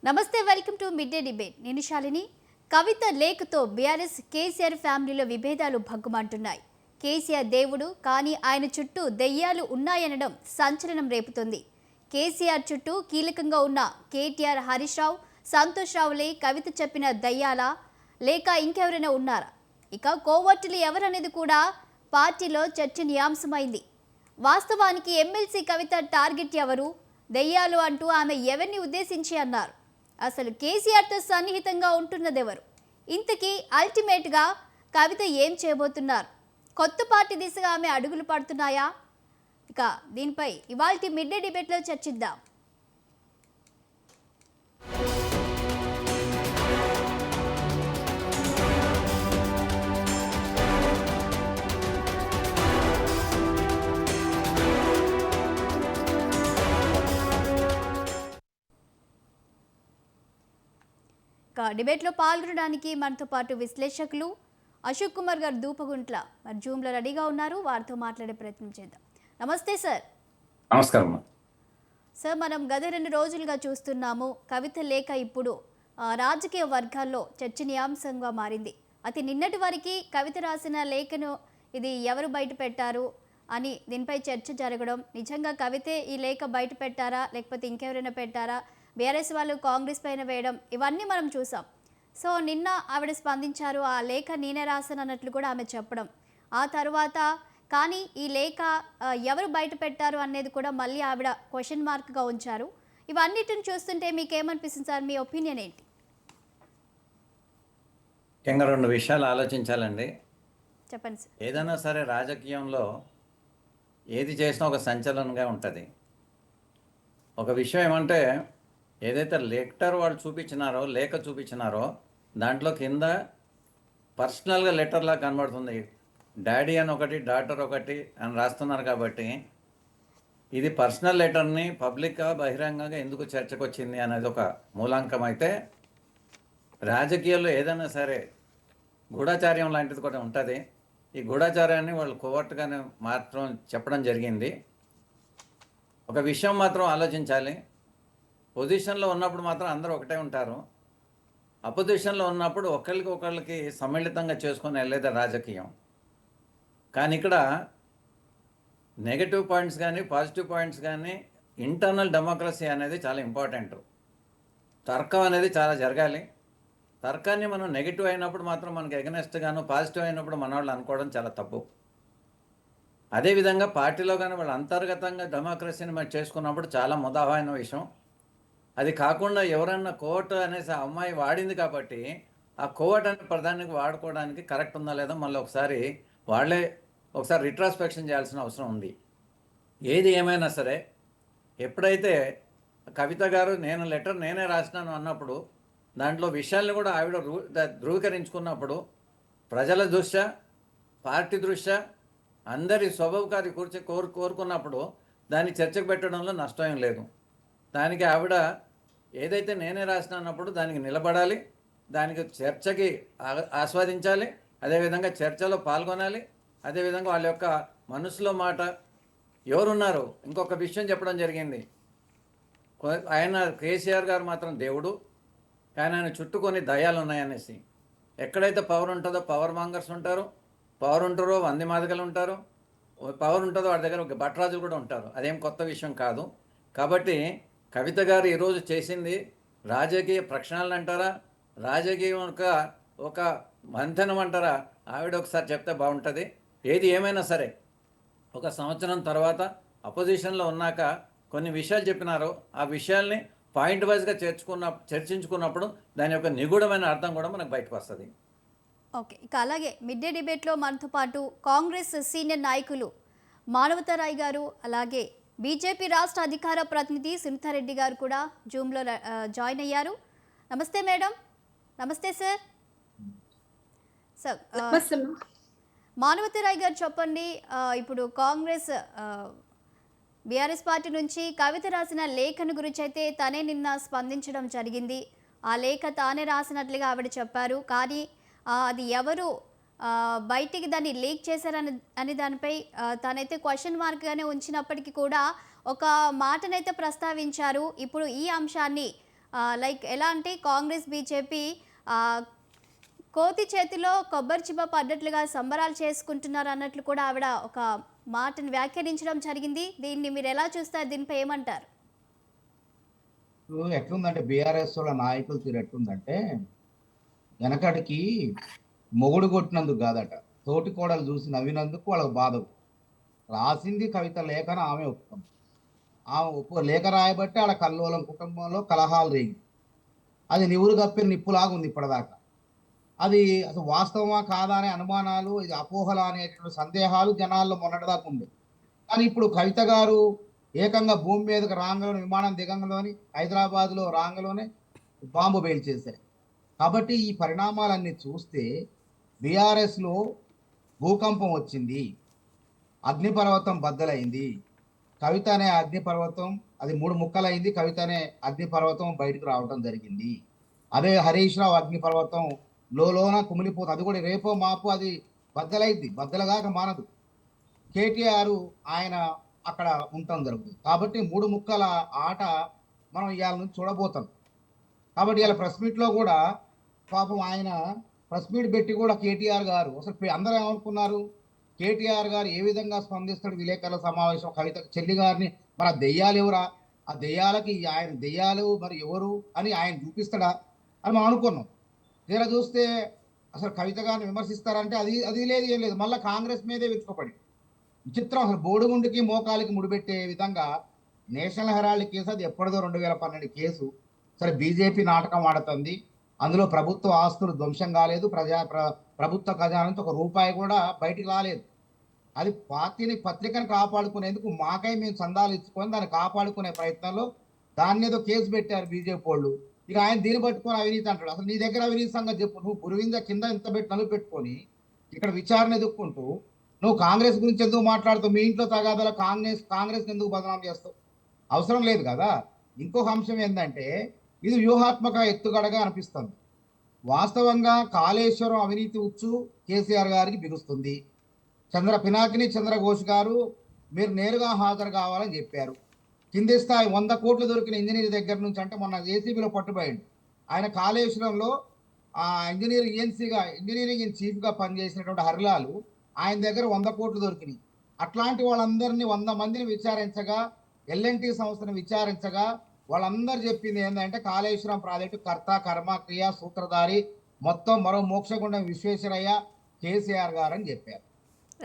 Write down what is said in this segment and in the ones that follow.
నమస్తే, welcome to mid day debate. నేను శాలిని. కవిత లేఖతో BRS KCR ఫ్యామిలీలో విభేదాలు భగ్గుమంటున్నాయి. కేసీఆర్ దేవుడు, కానీ ఆయన చుట్టూ దెయ్యాలు ఉన్నాయనడం సంచలనం రేపుతుంది. కేసీఆర్ చుట్టూ కీలకంగా ఉన్న కేటీఆర్, హరీష్ రావు, సంతోష్ రావులే కవిత చెప్పిన దయ్యాలా లేక ఇంకెవరైనా ఉన్నారా? ఇక కోవర్టులు ఎవరనేది కూడా పార్టీలో చర్చనీయాంశమైంది. వాస్తవానికి ఎమ్మెల్సీ కవిత టార్గెట్ ఎవరు, దెయ్యాలు అంటూ ఆమె ఎవరిని ఉద్దేశించి అన్నారు? అసలు కేసీఆర్తో సన్నిహితంగా ఉంటున్నదెవరు? ఇంతకీ అల్టిమేట్గా కవిత ఏం చేయబోతున్నారు? కొత్త పార్టీ దిశగా ఆమె అడుగులు పడుతున్నాయా? ఇక దీనిపై ఇవాల్టి మిడ్ డే డిబేట్లో చర్చిద్దాం. డిబేట్లో పాల్గొనడానికి మనతో పాటు విశ్లేషకులు అశోక్ కుమార్ గారు దూపగుంట్ల మరి జూమ్లో రెడీగా ఉన్నారు. వారితో మాట్లాడే ప్రయత్నం చేద్దాం. నమస్తే సార్. నమస్కారం సార్, మనం గత 2 రోజులుగా చూస్తున్నాము కవిత లేఖ ఇప్పుడు రాజకీయ వర్గాల్లో చర్చనీయాంశంగా మారింది. అతి నిన్నటి వరకు కవిత రాసిన లేఖను ఇది ఎవరు బయట పెట్టారు అని దీనిపై చర్చ జరగడం, నిజంగా కవితే ఈ లేఖ బయట పెట్టారా లేకపోతే ఇంకెవరైనా పెట్టారా, బీఆర్ఎస్ వాళ్ళు కాంగ్రెస్ పైన వేయడం, ఇవన్నీ మనం చూసాం. సో నిన్న ఆవిడ స్పందించారు, ఆ లేఖ నేనే రాశాను అన్నట్లు కూడా ఆమె చెప్పడం. ఆ తర్వాత కానీ ఈ లేఖ ఎవరు బయట పెట్టారు అనేది కూడా మళ్ళీ ఆవిడ క్వశ్చన్ మార్క్గా ఉంచారు. ఇవన్నిటిని చూస్తుంటే మీకు ఏమనిపిస్తుంది సార్? మీ ఒపీనియన్ ఏంటి? ముఖ్యంగా 2 విషయాలు ఆలోచించాలండి. చెప్పండి సార్. ఏదైనా సరే రాజకీయంలో ఏది చేసినా ఒక సంచలనంగా ఉంటుంది. ఒక విషయం ఏమంటే, ఏదైతే లెటర్ వాళ్ళు చూపించినారో, లేఖ చూపించినారో దాంట్లో కింద పర్సనల్గా లెటర్లా కనబడుతుంది. డాడీ అని ఒకటి, డాటర్ ఒకటి అని రాస్తున్నారు. కాబట్టి ఇది పర్సనల్ లెటర్ని పబ్లిక్గా బహిరంగంగా ఎందుకు చర్చకు వచ్చింది అనేది ఒక మూలాంకం. అయితే రాజకీయాల్లో ఏదైనా సరే గూఢాచార్యం లాంటిది కూడా ఉంటుంది. ఈ గూఢాచార్యాన్ని వాళ్ళు కోవర్ట్గానే మాత్రం చెప్పడం జరిగింది. ఒక విషయం మాత్రం ఆలోచించాలి, పొజిషన్లో ఉన్నప్పుడు మాత్రం అందరూ ఒకటే ఉంటారు. అపోజిషన్లో ఉన్నప్పుడు ఒకళ్ళకి సమ్మిళితంగా చేసుకొని వెళ్ళేది రాజకీయం. కానీ ఇక్కడ నెగటివ్ పాయింట్స్ కానీ పాజిటివ్ పాయింట్స్ కానీ ఇంటర్నల్ డెమోక్రసీ అనేది చాలా ఇంపార్టెంట్. తర్కం అనేది చాలా జరగాలి. తర్కాన్ని మనం నెగిటివ్ అయినప్పుడు మాత్రం మనకి ఎగనెస్ట్గాను, పాజిటివ్ అయినప్పుడు మన వాళ్ళు అనుకోవడం చాలా తప్పు. అదేవిధంగా పార్టీలో కానీ వాళ్ళు అంతర్గతంగా డెమోక్రసీని మనం చేసుకున్నప్పుడు చాలా ముదాహమైన విషయం. అది కాకుండా ఎవరన్నా కోర్టు అనేసి ఆ అమ్మాయి వాడింది కాబట్టి ఆ కోర్టు అనే పదానికి వాడుకోవడానికి కరెక్ట్ ఉందా లేదా మళ్ళీ వాళ్ళే ఒకసారి రిట్రాస్పెక్షన్ చేయాల్సిన అవసరం ఉంది. ఏది ఏమైనా సరే, ఎప్పుడైతే కవిత గారు నేను లెటర్ నేనే రాసినాను అన్నప్పుడు దాంట్లో విషయాలను కూడా ఆవిడ ధృవీకరించుకున్నప్పుడు ప్రజల దృష్ట్యా, పార్టీ దృష్ట్యా, అందరి స్వభావకారి కోరుకున్నప్పుడు దాన్ని చర్చకు పెట్టడంలో నష్టం ఏం లేదు. దానికి ఆవిడ ఏదైతే నేనే రాసినప్పుడు దానికి నిలబడాలి, దానికి చర్చకి ఆస్వాదించాలి, అదేవిధంగా చర్చలో పాల్గొనాలి. అదేవిధంగా వాళ్ళ యొక్క మనసులో మాట ఎవరున్నారు. ఇంకొక విషయం చెప్పడం జరిగింది, ఆయన కేసీఆర్ గారు మాత్రం దేవుడు, కానీ ఆయన చుట్టూ కొన్ని దయాలు ఉన్నాయనేసి. ఎక్కడైతే పవర్ ఉంటుందో పవర్ మాంగర్స్ ఉంటారు, పవర్ ఉంటారో వంది మాదిగలు ఉంటారు, పవర్ ఉంటుందో వాడి దగ్గర ఒక భట్రాజులు కూడా ఉంటారు. అదేం కొత్త విషయం కాదు. కాబట్టి కవిత గారు ఈరోజు చేసింది రాజకీయ ప్రక్షాళన అంటారా, రాజకీయం ఒక మంథనం అంటారా, ఆవిడ ఒకసారి చెప్తే బాగుంటుంది. ఏది ఏమైనా సరే ఒక సంవత్సరం తర్వాత అపోజిషన్లో ఉన్నాక కొన్ని విషయాలు చెప్పినారో ఆ విషయాల్ని పాయింట్ వైజ్గా చర్చించుకున్నప్పుడు దాని యొక్క నిగూఢమైన అర్థం కూడా మనకు బయటకు వస్తుంది. ఓకే, ఇక అలాగే మిడ్ డే డిబేట్లో మనతో పాటు కాంగ్రెస్ సీనియర్ నాయకులు మానవతారాయ్ గారు, అలాగే బీజేపీ రాష్ట్ర అధికార ప్రతినిధి సునీతారెడ్డి గారు కూడా జూమ్లో జాయిన్ అయ్యారు. నమస్తే మేడం. నమస్తే సార్. సార్, మానవతారాయ్ గారు చెప్పండి, ఇప్పుడు కాంగ్రెస్ బీఆర్ఎస్ పార్టీ నుంచి కవిత రాసిన లేఖను గురించి అయితే తనే నిన్న స్పందించడం జరిగింది. ఆ లేఖ తానే రాసినట్లుగా ఆవిడ చెప్పారు. కానీ అది ఎవరు బయటికి దాన్ని లీక్ చేశారని దానిపై తనైతే క్వశ్చన్ మార్క్గానే ఉంచినప్పటికీ కూడా ఒక మాటనైతే ప్రస్తావించారు. ఇప్పుడు ఈ అంశాన్ని లైక్ ఎలా అంటే కాంగ్రెస్ బీజేపీ కోతి చేతిలో కొబ్బరి చిప్ప పడ్డట్లుగా సంబరాలు చేసుకుంటున్నారు అన్నట్లు కూడా ఆవిడ ఒక మాటను వ్యాఖ్యానించడం జరిగింది. దీన్ని మీరు ఎలా చూస్తారు? దీనిపై ఏమంటారు? ఇప్పుడు ఎట్లుందంటే బీఆర్ఎస్ వాళ్ళ నాయకులు తీరు ఎట్లుందంటే వెనకటికి మొగుడు కొట్టినందుకు కాదట, తోటి కోడలు చూసి నవ్వినందుకు వాళ్ళకు బాధ. రాసింది కవిత లేఖన ఆమె ఒప్పుకుంది. ఆమె లేఖ రాయబట్టి ఆడ కల్లోలం కుటుంబంలో కలహాలు రేగి అది నివురు కప్పిన నిప్పులాగా ఉంది ఇప్పటిదాకా. అది అసలు వాస్తవమా కాదా అనే అనుమానాలు, ఇది అపోహల అనేటువంటి సందేహాలు జనాల్లో మొన్నటిదాకా ఉంది. కానీ ఇప్పుడు కవిత గారు ఏకంగా భూమి మీదకి రాంగలోని విమానం దిగంగలోని హైదరాబాద్లో రాంగలోనే బాంబు పేల్చేశారు. కాబట్టి ఈ పరిణామాలన్నీ చూస్తే బీఆర్ఎస్లో భూకంపం వచ్చింది, అగ్నిపర్వతం బద్దలైంది. కవిత అనే అగ్నిపర్వతం అది 3 ముక్కలైంది. కవిత అనే అగ్నిపర్వతం బయటకు రావడం జరిగింది. అదే హరీష్ రావు అగ్నిపర్వతం లోన కుమిలిపోతుంది. అది కూడా రేపో మాపో అది బద్దలైద్ది, బద్దలగాక మానదు. కేటీఆర్ ఆయన అక్కడ ఉండటం జరుగుతుంది. కాబట్టి 3 ముక్కల ఆట మనం ఇవాళ నుంచి చూడబోతాం. కాబట్టి ఇవాళ ప్రెస్ మీట్లో కూడా పాపం ఆయన ప్రెస్ మీట్ పెట్టి కూడా కేటీఆర్ గారు అసలు అందరూ ఏమనుకున్నారు, కేటీఆర్ గారు ఏ విధంగా స్పందిస్తాడు విలేకరుల సమావేశం, కవిత చెల్లి గారిని మరి ఆ దెయ్యాలు ఎవరా, ఆ దెయ్యాలకి ఆయన దెయ్యాలు మరి ఎవరు అని ఆయన చూపిస్తాడా అని మనం అనుకున్నాం. తీరా చూస్తే అసలు కవిత గారిని విమర్శిస్తారంటే అది అది లేదు, ఏం లేదు. మళ్ళీ కాంగ్రెస్ మీదే వెతుకోపడి విచిత్రం. అసలు బోడుగుండికి మోకాలికి ముడిపెట్టే విధంగా నేషనల్ హెరాల్డ్ కేసు, అది ఎప్పటిదో 2012 కేసు. సరే బీజేపీ నాటకం ఆడుతుంది, అందులో ప్రభుత్వ ఆస్తులు ధ్వంసం కాలేదు, ప్రభుత్వ ఖజానాతో ₹1 కూడా బయటికి రాలేదు. అది పార్టీని పత్రికను కాపాడుకునేందుకు మాకై మేము చందాలు ఇచ్చుకొని దాన్ని కాపాడుకునే ప్రయత్నంలో దాన్ని ఏదో కేసు పెట్టారు బీజేపీ వాళ్ళు. ఇక ఆయన దీన్ని పట్టుకొని అవినీతి అంటాడు. అసలు నీ దగ్గర అవినీతి సంగతి చెప్పు. నువ్వు పురువింద కింద ఇంత నలుగు పెట్టుకొని ఇక్కడ విచారణ ఎదుర్కొంటూ నువ్వు కాంగ్రెస్ గురించి ఎందుకు మాట్లాడుతావు? మీ ఇంట్లో తగాదాల కాంగ్రెస్ ఎందుకు బదనాం చేస్తావు? అవసరం లేదు కదా. ఇంకొక అంశం ఏంటంటే ఇది వ్యూహాత్మక ఎత్తుగడగా అనిపిస్తుంది. వాస్తవంగా కాళేశ్వరం అవినీతి ఉచ్చు కేసీఆర్ గారికి బిగుస్తుంది. పినాకిని చంద్రఘోష్ గారు మీరు నేరుగా హాజరు కావాలని చెప్పారు. కింది స్థాయి 100 కోట్లు దొరికిన ఇంజనీర్ దగ్గర నుంచి, అంటే మొన్న ఏసీబీలో పట్టుబడింది ఆయన కాళేశ్వరంలో ఆ ఇంజనీరింగ్ ఇన్ చీఫ్గా పనిచేసినటువంటి హరిలాలు ఆయన దగ్గర 100 కోట్లు దొరికినాయి. అట్లాంటి వాళ్ళందరినీ 100 మందిని విచారించగా, ఎల్ఎన్టీ సంస్థను విచారించగా వాళ్ళందరూ చెప్పింది ఏంటంటే కాళేశ్వరం ప్రాజెక్టు కర్త కర్మ క్రియ సూత్రధారి మొత్తం మరో మోక్షగుండం విశ్వేశ్వరయ్య కేసీఆర్ గారు అని చెప్పారు.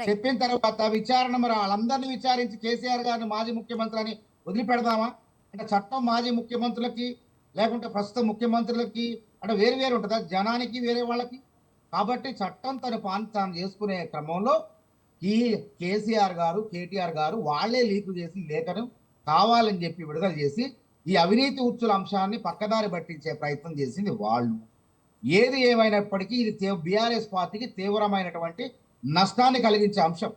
చెప్పిన తర్వాత విచారణ మరి వాళ్ళందరినీ విచారించి కేసీఆర్ గారిని మాజీ ముఖ్యమంత్రి అని వదిలిపెడదామా? అంటే చట్టం మాజీ ముఖ్యమంత్రులకి లేకుంటే ప్రస్తుత ముఖ్యమంత్రులకి అంటే వేరు ఉంటుందా? జనానికి వేరే వాళ్ళకి. కాబట్టి చట్టం తాను చేసుకునే క్రమంలో ఈ కేసీఆర్ గారు కేటీఆర్ గారు వాళ్లే లీకు చేసి లేఖను కావాలని చెప్పి విడుదల చేసి ఈ అవినీతి ఉచ్చుల అంశాన్ని పక్కదారి పట్టించే ప్రయత్నం చేసింది వాళ్ళు. ఏది ఏమైనప్పటికీ ఇది బీఆర్ఎస్ పార్టీకి తీవ్రమైనటువంటి నష్టాన్ని కలిగించే అంశం.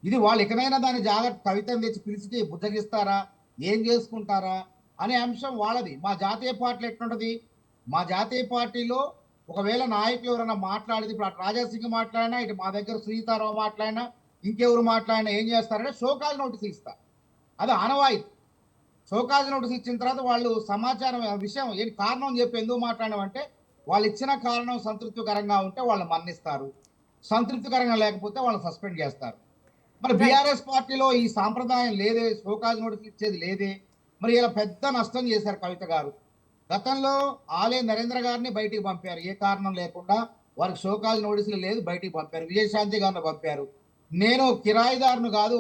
ఇది వాళ్ళు ఇకనైనా దాని జాగ్రత్త కవితను తెచ్చి పిలిచి బుద్ధగిస్తారా, ఏం చేసుకుంటారా అనే అంశం వాళ్ళది. మా జాతీయ పార్టీలో ఎట్లుంటది, మా జాతీయ పార్టీలో ఒకవేళ నాయకులు ఎవరైనా మాట్లాడితే, ఇప్పుడు అటు రాజాసింగ్ మాట్లాడినా, ఇటు మా దగ్గర సునీతారావు మాట్లాడినా, ఇంకెవరు మాట్లాడినా ఏం చేస్తారంటే షోకాజ్ నోటీస్ ఇస్తారు. అది ఆనవాయితీ. షోకాజ్ నోటీస్ ఇచ్చిన తర్వాత వాళ్ళు సమాచారం విషయం ఏంటి కారణం చెప్పి ఎందుకు మాట్లాడమంటే వాళ్ళు ఇచ్చిన కారణం సంతృప్తికరంగా ఉంటే వాళ్ళు మన్నిస్తారు, సంతృప్తికరంగా లేకపోతే వాళ్ళు సస్పెండ్ చేస్తారు. మరి బీఆర్ఎస్ పార్టీలో ఈ సాంప్రదాయం లేదే, షోకాజ్ నోటీస్ ఇచ్చేది లేదే. మరి ఇలా పెద్ద నష్టం చేశారు కవిత గారు. గతంలో ఆలే నరేంద్ర గారిని బయటికి పంపారు, ఏ కారణం లేకుండా. వారికి షోకాజ్ నోటీసులు లేదు, బయటికి పంపారు. విజయశాంతి గారిని పంపారు. నేను కిరాయిదారును కాదు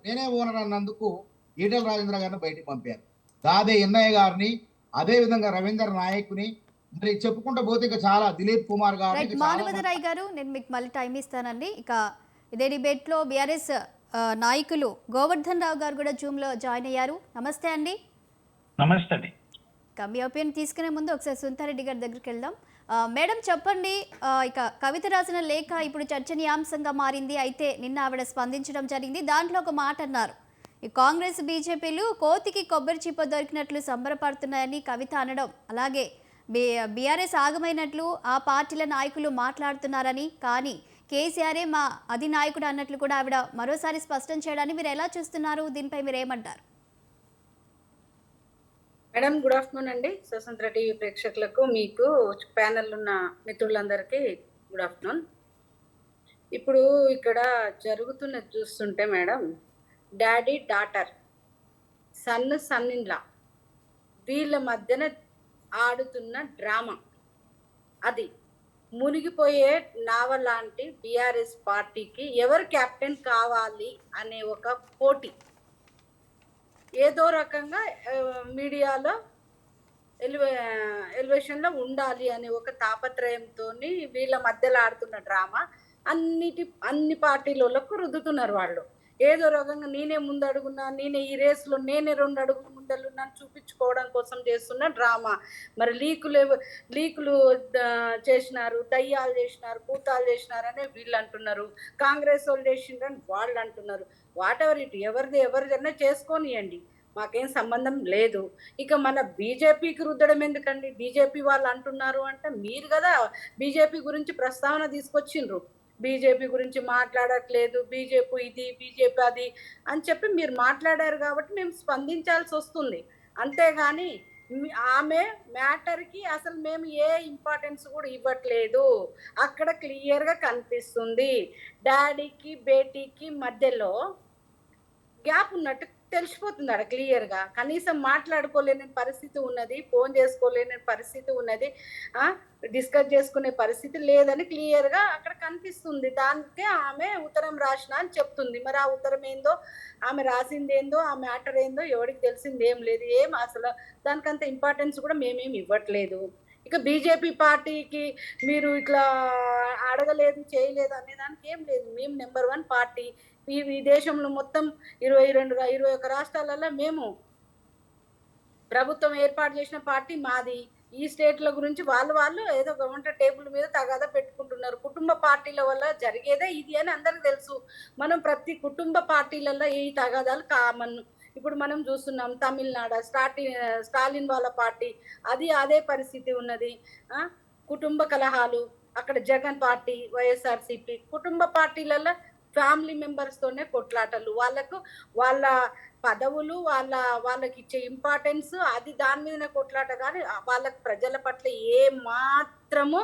నేనే ఓనర్ అన్నందుకు ఈటెల రాజేంద్ర గారిని బయటికి పంపారు. దాదే ఎన్నయ్య గారిని, అదే విధంగా రవీందర్ నాయక్ని, మరి చెప్పుకుంటూ పోతే ఇక చాలా దిలీప్ కుమార్ గారు. మానవదరాయ్ గారు, నేను మీకు మళ్ళీ టైం ఇస్తానండి. ఇక ఇదే డిబేట్ లో బీఆర్ఎస్ నాయకులు గోవర్ధన్ రావు గారు కూడా జూమ్ లో జాయిన్ అయ్యారు. నమస్తే అండి. నమస్తే అండి. మీ ఒపీనియన్ తీసుకునే ముందు ఒకసారి సుంతారెడ్డి గారి దగ్గరికి వెళ్దాం. మేడం చెప్పండి, ఇక కవిత రాసిన లేఖ ఇప్పుడు చర్చనీయాంశంగా మారింది. అయితే నిన్న ఆవిడ స్పందించడం జరిగింది. దాంట్లో ఒక మాట అన్నారు, ఈ కాంగ్రెస్ బీజేపీలు కోతికి కొబ్బరి చిప్ప దొరికినట్లు సంబరపడుతున్నాయని కవిత అనడం, అలాగే బీఆర్ఎస్ ఆగమైనట్లు ఆ పార్టీల నాయకులు మాట్లాడుతున్నారని, కానీ కేసీఆరే మా అధినాయకుడు అన్నట్లు కూడా ఆవిడ మరోసారి స్పష్టం చేయడాన్ని మీరు ఎలా చూస్తున్నారు? దీనిపై మీరు ఏమంటారు? మేడం గుడ్ ఆఫ్టర్నూన్ అండి. స్వతంత్ర టీవీ ప్రేక్షకులకు, మీకు ప్యానెల్ ఉన్న మిత్రులందరికీ గుడ్ ఆఫ్టర్నూన్. ఇప్పుడు ఇక్కడ జరుగుతున్నది చూస్తుంటే madam, daddy daughter, son in law, వీళ్ళ మధ్యన ఆడుతున్న డ్రామా, అది మునిగిపోయే నావ లాంటి బీఆర్ఎస్ పార్టీకి ఎవరు కెప్టెన్ కావాలి అనే ఒక పోటీ ఏదో రకంగా మీడియాలో ఎలివేషన్లో ఉండాలి అనే ఒక తాపత్రయంతో వీళ్ళ మధ్యలో ఆడుతున్న డ్రామా అన్ని పార్టీలకు రుద్దుతున్నారు వాళ్ళు. ఏదో రకంగా నేనే ముందు అడుగున్నా, నేనే ఈ రేసులో నేనే 2 అడుగులు ముందలున్నాను చూపించుకోవడం కోసం చేస్తున్న డ్రామా. మరి లీకులు చేసినారు, దయ్యాలు చేసినారు, భూతాలు చేసినారు అని వీళ్ళు అంటున్నారు, కాంగ్రెస్ వాళ్ళు చేసిండ్రని వాళ్ళు అంటున్నారు. వాట్ ఎవర్ ఇట్, ఎవరిదైనా చేసుకోనియండి, మాకేం సంబంధం లేదు. ఇక మన బీజేపీకి రుద్దడం ఎందుకండి? బీజేపీ వాళ్ళు అంటున్నారు అంటే మీరు కదా బీజేపీ గురించి ప్రస్తావన తీసుకొచ్చిండ్రు. బీజేపీ గురించి మాట్లాడట్లేదు, బీజేపీ ఇది, బీజేపీ అది అని చెప్పి మీరు మాట్లాడారు కాబట్టి మేము స్పందించాల్సి వస్తుంది. అంతేగాని ఆమె మ్యాటర్కి అసలు మేము ఏ ఇంపార్టెన్స్ కూడా ఇవ్వట్లేదు. అక్కడ క్లియర్గా కనిపిస్తుంది, డాడీకి బేటీకి మధ్యలో గ్యాప్ ఉన్నట్టు తెలిసిపోతుంది ఆడ క్లియర్గా. కనీసం మాట్లాడుకోలేని పరిస్థితి ఉన్నది, ఫోన్ చేసుకోలేని పరిస్థితి ఉన్నది, డిస్కస్ చేసుకునే పరిస్థితి లేదని క్లియర్గా అక్కడ కనిపిస్తుంది. దానికే ఆమె ఉత్తరం రాసిన అని చెప్తుంది. మరి ఆ ఉత్తరం ఏందో, ఆమె రాసింది ఏందో, ఆ మ్యాటర్ ఏందో ఎవరికి తెలిసింది ఏం లేదు. అసలు దానికంత ఇంపార్టెన్స్ కూడా మేమేమి ఇవ్వట్లేదు. ఇక బీజేపీ పార్టీకి మీరు ఇట్లా అడగలేదు, చేయలేదు అనే దానికి ఏం లేదు. మేము నెంబర్ 1 పార్టీ. ఈ దేశంలో మొత్తం 21 రాష్ట్రాలలో మేము ప్రభుత్వం ఏర్పాటు చేసిన పార్టీ మాది. ఈ స్టేట్ల గురించి వాళ్ళు ఏదో గవర్నమెంట్ టేబుల్ మీద తగాదా పెట్టుకుంటున్నారు. కుటుంబ పార్టీల వల్ల జరిగేదే ఇది అని అందరికి తెలుసు. మనం ప్రతి కుటుంబ పార్టీలలో ఈ తగాదాలు కామన్. ఇప్పుడు మనం చూస్తున్నాం తమిళనాడు స్టాలిన్ వాళ్ళ పార్టీ, అదే పరిస్థితి ఉన్నది. కుటుంబ కలహాలు, అక్కడ జగన్ పార్టీ, వైఎస్ఆర్సీపీ, కుటుంబ పార్టీలలో ఫ్యామిలీ మెంబర్స్తోనే కొట్లాటలు, వాళ్ళ పదవులు, వాళ్ళకి ఇచ్చే ఇంపార్టెన్స్, అది దాని మీదనే కొట్లాట. కానీ వాళ్ళకి ప్రజల పట్ల ఏ మాత్రము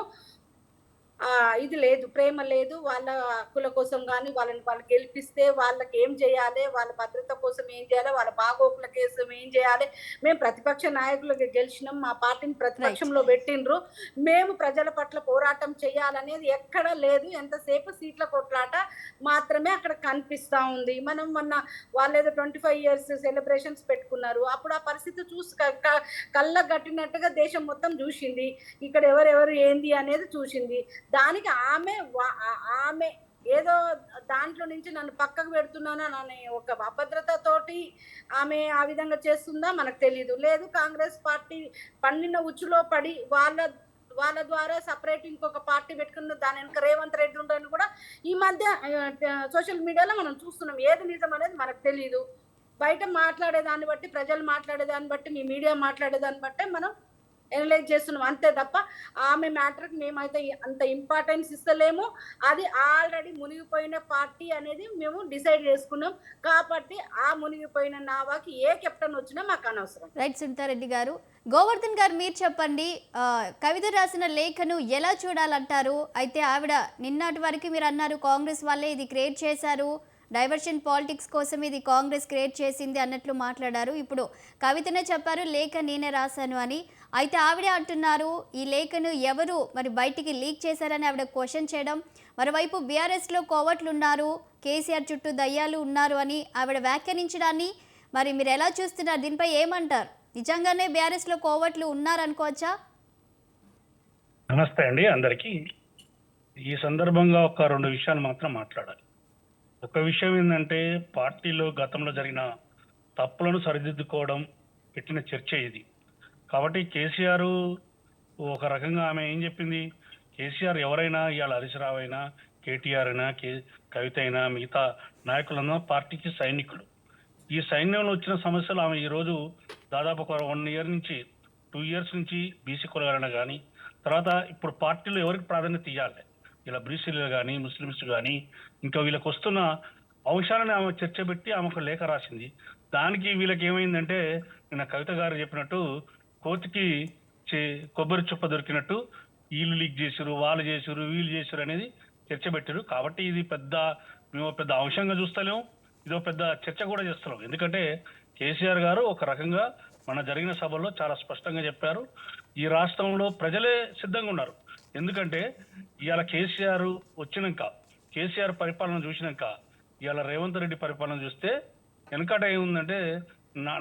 ఇది లేదు, ప్రేమ లేదు. వాళ్ళ హక్కుల కోసం కానీ వాళ్ళు గెలిపిస్తే వాళ్ళకి ఏం చేయాలి, వాళ్ళ భద్రత కోసం ఏం చేయాలి, వాళ్ళ బాగోకుల కోసం ఏం చేయాలి. మేము ప్రతిపక్ష నాయకులకు గెలిచినాం, మా పార్టీని ప్రతిపక్షంలో పెట్టిండ్రు, మేము ప్రజల పట్ల పోరాటం చేయాలనేది ఎక్కడా లేదు. ఎంతసేపు సీట్ల కొట్లాట మాత్రమే అక్కడ కనిపిస్తూ ఉంది. మనం వాళ్ళేదో 25 years సెలబ్రేషన్స్ పెట్టుకున్నారు. అప్పుడు ఆ పరిస్థితి చూసి కళ్ళ గట్టినట్టుగా దేశం మొత్తం చూసింది, ఇక్కడ ఎవరెవరు ఏంది అనేది చూసింది. దానికి ఆమె ఏదో దాంట్లో నుంచి నన్ను పక్కకు పెడుతున్నానని ఒక అభద్రతతోటి ఆమె ఆ విధంగా చేస్తుందా మనకు తెలియదు. లేదు, కాంగ్రెస్ పార్టీ పండిన ఉచ్చులో పడి వాళ్ళ ద్వారా సపరేట్ ఇంకొక పార్టీ పెట్టుకున్న దాని వెనుక రేవంత్ రెడ్డి ఉండని కూడా ఈ మధ్య సోషల్ మీడియాలో మనం చూస్తున్నాం. ఏది నిజం అనేది మనకు తెలియదు. బయట మాట్లాడేదాన్ని బట్టి, ప్రజలు మాట్లాడేదాన్ని బట్టి, మీ మీడియా మాట్లాడేదాన్ని బట్టే మనం ఎనలైజ్ చేస్తున్నాం, అంతే తప్ప ఆమె మ్యాటర్కి మేమైతే అంత ఇంపార్టెన్స్ ఇస్తలేము. అది ఆల్రెడీ మునిగిపోయిన పార్టీ అనేది మేము డిసైడ్ చేసుకున్నాం. కాబట్టి ఆ మునిగిపోయిన నావాకి ఏ కెప్టెన్ వచ్చినా మాకు అనవసరం. రైట్ సునీతారెడ్డి గారు. గోవర్ధన్ గారు మీరు చెప్పండి, కవిత రాసిన లేఖను ఎలా చూడాలంటారు? అయితే ఆవిడ నిన్నటి వరకు మీరు అన్నారు కాంగ్రెస్ వాళ్ళే ఇది క్రియేట్ చేశారు, డైవర్షన్ పాలిటిక్స్ కోసం ఇది కాంగ్రెస్ క్రియేట్ చేసింది అన్నట్లు మాట్లాడారు. ఇప్పుడు కవితనే చెప్పారు లేఖ నేనే రాశాను అని. అయితే ఆవిడే అంటున్నారు ఈ లేఖను ఎవరు మరి బయటికి లీక్ చేశారని ఆవిడ క్వశ్చన్ చేయడం, మరోవైపు బీఆర్ఎస్లో కోవట్లు ఉన్నారు, కేసీఆర్ చుట్టూ దయ్యాలు ఉన్నారు అని ఆవిడ వ్యాఖ్యానించడాన్ని మరి మీరు ఎలా చూస్తున్నారు? దీనిపై ఏమంటారు? నిజంగానే బీఆర్ఎస్లో కోవట్లు ఉన్నారనుకోవచ్చా? నమస్తే అండి అందరికీ. ఈ సందర్భంగా ఒక 2 విషయాలు మాత్రం మాట్లాడాలి. ఒక విషయం ఏంటంటే, పార్టీలో గతంలో జరిగిన తప్పులను సరిదిద్దుకోవడం పెట్టిన చర్చ ఇది. కాబట్టి కేసీఆర్ ఒక రకంగా ఆమె ఏం చెప్పింది, కేసీఆర్ ఎవరైనా, ఇవాళ హరీశ్రావు అయినా, కేటీఆర్ అయినా, కవిత అయినా, మిగతా నాయకులన్నా పార్టీకి సైనికులు. ఈ సైన్యంలో వచ్చిన సమస్యలు ఆమె ఈరోజు దాదాపు ఒక 1 year నుంచి 2 years నుంచి బీసీ కులగలన కానీ, తర్వాత ఇప్పుడు పార్టీలో ఎవరికి ప్రాధాన్యత ఇవ్వాలి, ఇలా బీసీలు కానీ, ముస్లిమ్స్ కానీ, ఇంకా వీళ్ళకి వస్తున్న అంశాలను ఆమె చర్చ పెట్టి ఆమె ఒక లేఖ రాసింది. దానికి వీళ్ళకి ఏమైందంటే నిన్న కవిత గారు చెప్పినట్టు కోతికి కొబ్బరి చుప్ప దొరికినట్టు వీళ్ళు లీక్ చేసారు, వాళ్ళు చేసారు, వీళ్ళు చేసారు అనేది చర్చ పెట్టారు. కాబట్టి ఇది మేము పెద్ద అంశంగా చూస్తలేము, ఇదో పెద్ద చర్చ కూడా చేస్తున్నాం. ఎందుకంటే కేసీఆర్ గారు ఒక రకంగా మన జరిగిన సభలో చాలా స్పష్టంగా చెప్పారు, ఈ రాష్ట్రంలో ప్రజలే సిద్ధంగా ఉన్నారు. ఎందుకంటే ఇవాళ కేసీఆర్ పరిపాలన చూసినాక ఇవాళ రేవంత్ రెడ్డి పరిపాలన చూస్తే వెనకట ఏముందంటే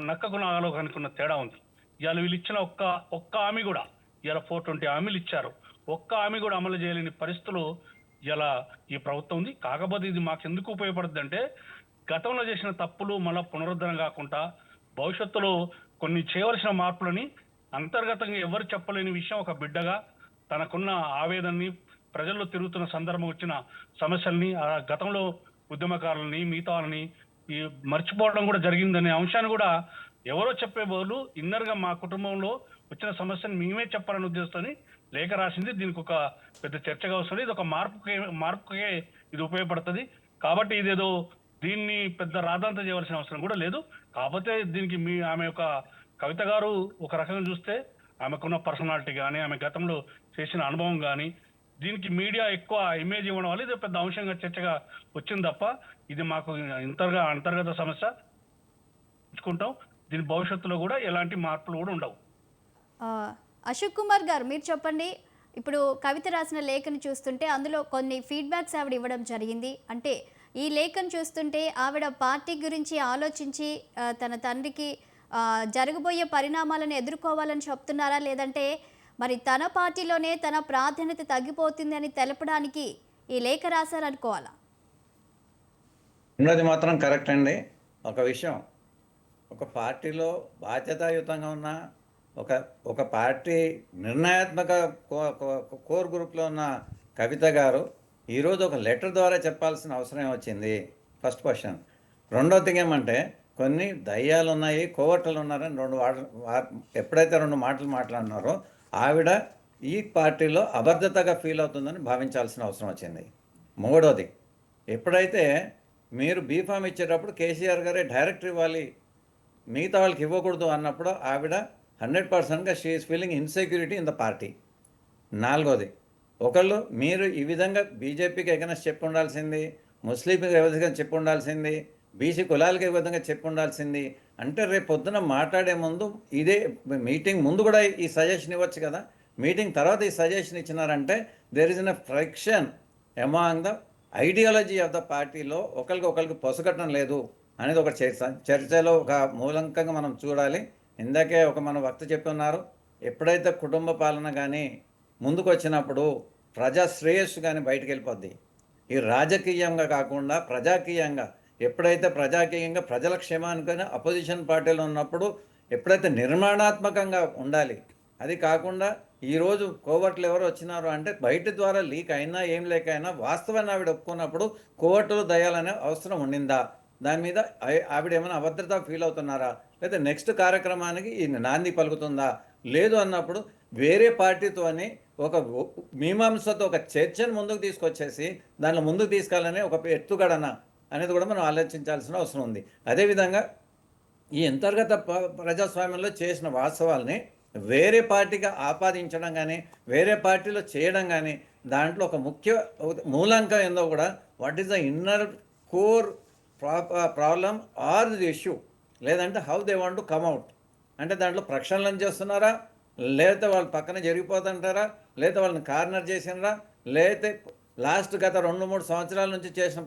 నక్కకు నాగలోకి అనుకున్న తేడా ఉంది. ఇవాళ వీళ్ళు ఇచ్చిన ఒక్క హామీ కూడా, ఇవాళ 420 హామీలు ఇచ్చారు, ఒక్క హామీ కూడా అమలు చేయలేని పరిస్థితులు ఇలా ఈ ప్రభుత్వం ఉంది. కాకపోతే ఇది మాకు ఎందుకు ఉపయోగపడుతుంది అంటే గతంలో చేసిన తప్పులు మళ్ళా పునరుద్ధరణ కాకుండా భవిష్యత్తులో కొన్ని చేయవలసిన మార్పులని అంతర్గతంగా ఎవరు చెప్పలేని విషయం ఒక బిడ్డగా తనకున్న ఆవేదనని, ప్రజల్లో తిరుగుతున్న సందర్భం వచ్చిన సమస్యల్ని, ఆ గతంలో ఉద్యమకారులని మిగతా వాళ్ళని ఈ మర్చిపోవడం కూడా జరిగిందనే అంశాన్ని కూడా ఎవరో చెప్పే బదులు ఇన్నర్గా మా కుటుంబంలో వచ్చిన సమస్యను మేమే చెప్పాలని ఉద్దేశంతో లేఖ రాసింది. దీనికి ఒక పెద్ద చర్చగా వస్తుంది. ఇది ఒక మార్పుకే ఇది ఉపయోగపడుతుంది. కాబట్టి ఇదేదో దీన్ని పెద్ద రాద్ధాంతం చేయవలసిన అవసరం కూడా లేదు. కాకపోతే దీనికి ఆమె యొక్క కవిత గారు ఒక రకంగా చూస్తే ఆమెకున్న పర్సనాలిటీ కానీ, ఆమె గతంలో చేసిన అనుభవం కానీ, దీనికి మీడియా ఎక్కువ ఇమేజ్ ఇవ్వడం వల్ల ఇది పెద్ద అంశంగా చర్చగా వచ్చింది తప్ప ఇది మాకు అంతర్గత సమస్య ఉంచుకుంటాం. దీని భవిష్యత్తులో కూడా ఎలాంటి మార్పులు కూడా ఉండవు. అశోక్ కుమార్ గారు మీరు చెప్పండి. ఇప్పుడు కవిత రాసిన లేఖను చూస్తుంటే అందులో కొన్ని ఫీడ్బ్యాక్స్ ఆవిడ ఇవ్వడం జరిగింది. అంటే ఈ లేఖను చూస్తుంటే ఆవిడ పార్టీ గురించి ఆలోచించి తన తండ్రికి జరగబోయే పరిణామాలను ఎదుర్కోవాలని చెప్తున్నారా, లేదంటే మరి తన పార్టీలోనే తన ప్రాధాన్యత తగ్గిపోతుంది అని తెలపడానికి ఈ లేఖ రాశారనుకోవాలా? ఉన్నది మాత్రం కరెక్ట్ అండి. ఒక విషయం, ఒక పార్టీలో బాధ్యతాయుతంగా ఉన్న ఒక పార్టీ నిర్ణయాత్మక కోర్ గ్రూప్లో ఉన్న కవిత గారు ఈరోజు ఒక లెటర్ ద్వారా చెప్పాల్సిన అవసరం వచ్చింది. First question. రెండో థింగ్ ఏమంటే కొన్ని దయ్యాలు ఉన్నాయి, కోవటలు ఉన్నారని ఎప్పుడైతే 2 మాటలు మాట్లాడినారో ఆవిడ ఈ పార్టీలో అభద్రతగా ఫీల్ అవుతుందని భావించాల్సిన అవసరం వచ్చింది. మూడోది, ఎప్పుడైతే మీరు బీఫామ్ ఇచ్చేటప్పుడు కేసీఆర్ గారే డైరెక్ట్ ఇవ్వాలి, మిగతా వాళ్ళకి ఇవ్వకూడదు అన్నప్పుడు ఆవిడ 100%గా she is feeling insecurity in the party. నాలుగోది, మీరు ఈ విధంగా బీజేపీకి ఎగనెస్ట్ చెప్పి ఉండాల్సింది, ముస్లింకి ఏ విధంగా చెప్పి ఉండాల్సింది, బీసీ కులాలకి ఏ విధంగా చెప్పి ఉండాల్సింది. అంటే రేపు పొద్దున మాట్లాడే ముందు ఇదే మీటింగ్ ముందు కూడా ఈ సజెషన్ ఇవ్వచ్చు కదా. మీటింగ్ తర్వాత ఈ సజెషన్ ఇచ్చినారంటే there is an friction among the ideology of the పార్టీలో ఒకరికి పొసగట్టడం లేదు అనేది ఒక చర్చలో ఒక మూలంకంగా మనం చూడాలి. ఇందాకే మన వక్త చెప్తున్నారు, ఎప్పుడైతే కుటుంబ పాలన కానీ ముందుకు వచ్చినప్పుడు ప్రజా శ్రేయస్సు కానీ బయటకు వెళ్ళిపోద్ది. ఈ రాజకీయంగా కాకుండా ప్రజాకీయంగా, ఎప్పుడైతే ప్రజాకీయంగా ప్రజల క్షేమానికైనా అపోజిషన్ పార్టీలో ఉన్నప్పుడు ఎప్పుడైతే నిర్మాణాత్మకంగా ఉండాలి. అది కాకుండా ఈరోజు కోవర్ట్లు ఎవరు వచ్చినారు అంటే బయట ద్వారా లీక్ అయినా ఏం లేకైనా వాస్తవాన్ని ఆవిడ ఒప్పుకున్నప్పుడు కోవర్టులు దయాలనే అవసరం ఉండిందా, దాని మీద ఆవిడ ఏమైనా అభద్రత ఫీల్ అవుతున్నారా, లేదా నెక్స్ట్ కార్యక్రమానికి ఈ నాంది పలుకుతుందా లేదు అన్నప్పుడు వేరే పార్టీతోని ఒక మీమాంసతో ఒక చర్చను ముందుకు తీసుకొచ్చేసి దానిలో ముందుకు తీసుకెళ్ళాలని ఒక ఎత్తుగడన అనేది కూడా మనం ఆలోచించాల్సిన అవసరం ఉంది. అదేవిధంగా ఈ అంతర్గత ప్రజాస్వామ్యంలో చేసిన వాస్తవాల్ని వేరే పార్టీగా ఆపాదించడం కానీ, వేరే పార్టీలో చేయడం కానీ, దాంట్లో ఒక ముఖ్య మూలాంకం ఏందో కూడా what is the inner core problem or the issue, లేదంటే how they want to come out. అంటే దాంట్లో ప్రక్షాళన చేస్తున్నారా, లేకపోతే వాళ్ళు పక్కన జరిగిపోతుంటారా, లేకపోతే వాళ్ళని కార్నర్ చేసినారా, లేకపోతే గత 2-3 సంవత్సరాల నుంచి చేసిన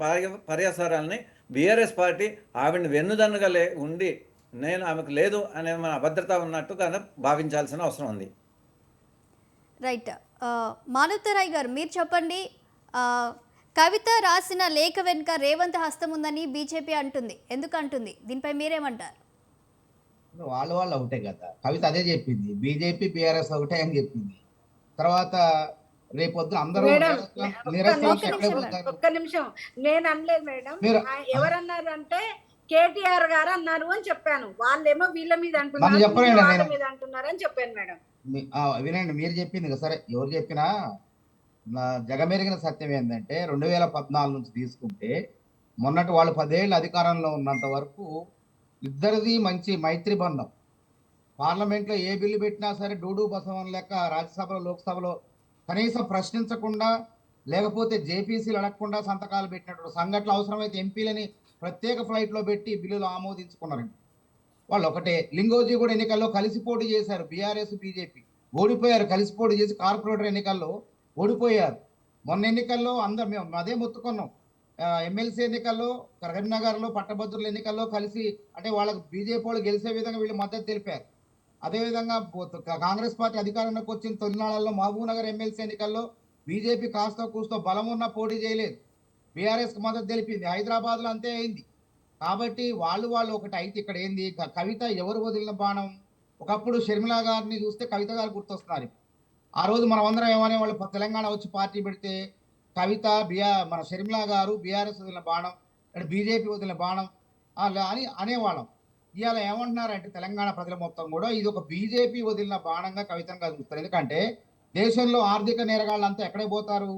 పర్యాసారాలని బీఆర్ఎస్ పార్టీ ఆవిడని వెన్నుదన్నుగా ఉండి నేను ఆమెకు లేదు అనే మన అభద్రత ఉన్నట్టుగా భావించాల్సిన అవసరం ఉంది. రైట్. మానవతరాయ్ గారు మీరు చెప్పండి. కవిత రాసిన లేఖ వెనుక రేవంత్ హస్తం ఉందని బీజేపీ అంటుంది, ఎందుకు అంటుంది? దీనిపై మీరేమంటారు? వాళ్ళు ఒకటే కదా, కవిత అదే చెప్పింది, బీజేపీ బీఆర్ఎస్ ఒకటే అని చెప్పింది. తర్వాత రేపొద్దున అందరూ ఒక్క నిమిషం, నేను అనలేదు మేడం. ఎవరన్నారు అంటే కేటీఆర్ గారు అన్నారు అని చెప్పాను. వాళ్ళేమో వీళ్ళ మీద అంటున్నారు అని చెప్పాను మేడం. వినండి, మీరు చెప్పింది సరే, ఎవరు చెప్పినా జగమెరిగిన సత్యం ఏంటంటే 2014 నుంచి తీసుకుంటే మొన్నటి వాళ్ళు 10 ఏళ్ళు అధికారంలో ఉన్నంత వరకు ఇద్దరిది మంచి మైత్రి బంధం. పార్లమెంట్లో ఏ బిల్లు పెట్టినా సరే డూడు బసవన్ లెక్క రాజ్యసభలో లోక్సభలో కనీసం ప్రశ్నించకుండా లేకపోతే జేపీసీలు అడగకుండా సంతకాలు పెట్టినటువంటి సంఘటనలు అవసరమైతే ఎంపీలని ప్రత్యేక ఫ్లైట్లో పెట్టి బిల్లులు ఆమోదించుకున్నారండి. వాళ్ళు ఒకటే. లింగోజీ కూడా ఎన్నికల్లో కలిసి పోటీ చేశారు, బీఆర్ఎస్ బీజేపీ ఓడిపోయారు. కలిసి పోటీ చేసి కార్పొరేటర్ ఎన్నికల్లో ఓడిపోయారు. మొన్న ఎన్నికల్లో అందరం మేము అదే మొత్తుకున్నాం. ఎమ్మెల్సీ ఎన్నికల్లో కరీంనగర్లో పట్టభద్రుల ఎన్నికల్లో కలిసి అంటే వాళ్ళకు బీజేపీ వాళ్ళు గెలిచే విధంగా వీళ్ళు మద్దతు తెలిపారు. అదేవిధంగా కాంగ్రెస్ పార్టీ అధికారంలోకి వచ్చిన తొలినాళ్లలో మహబూబ్నగర్ ఎమ్మెల్సీ ఎన్నికల్లో బీజేపీ కాస్త కూస్తో బలం ఉన్న పోటీ చేయలేదు, బీఆర్ఎస్కి మద్దతు తెలిపింది. హైదరాబాద్లో అంతే అయింది. కాబట్టి వాళ్ళు ఒకటి అయితే ఇక్కడ ఏంది, కవిత ఎవరు వదిలిన బాణం. ఒకప్పుడు షర్మిల గారిని చూస్తే కవిత గారు గుర్తొస్తున్నారు. ఆ రోజు మనం అందరం ఏమనే వాళ్ళు తెలంగాణ వచ్చి పార్టీ పెడితే కవిత మన షర్మిల గారు బీఆర్ఎస్ వదిలిన బాణం, బీజేపీ వదిలిన బాణం అని అనేవాళ్ళం. ఇవాళ ఏమంటున్నారంటే తెలంగాణ ప్రజల మొత్తం కూడా ఇది ఒక బీజేపీ వదిలిన బాణంగా కవితంగా చూస్తారు. ఎందుకంటే దేశంలో ఆర్థిక నేరగాళ్ళంతా ఎక్కడికి పోతారు,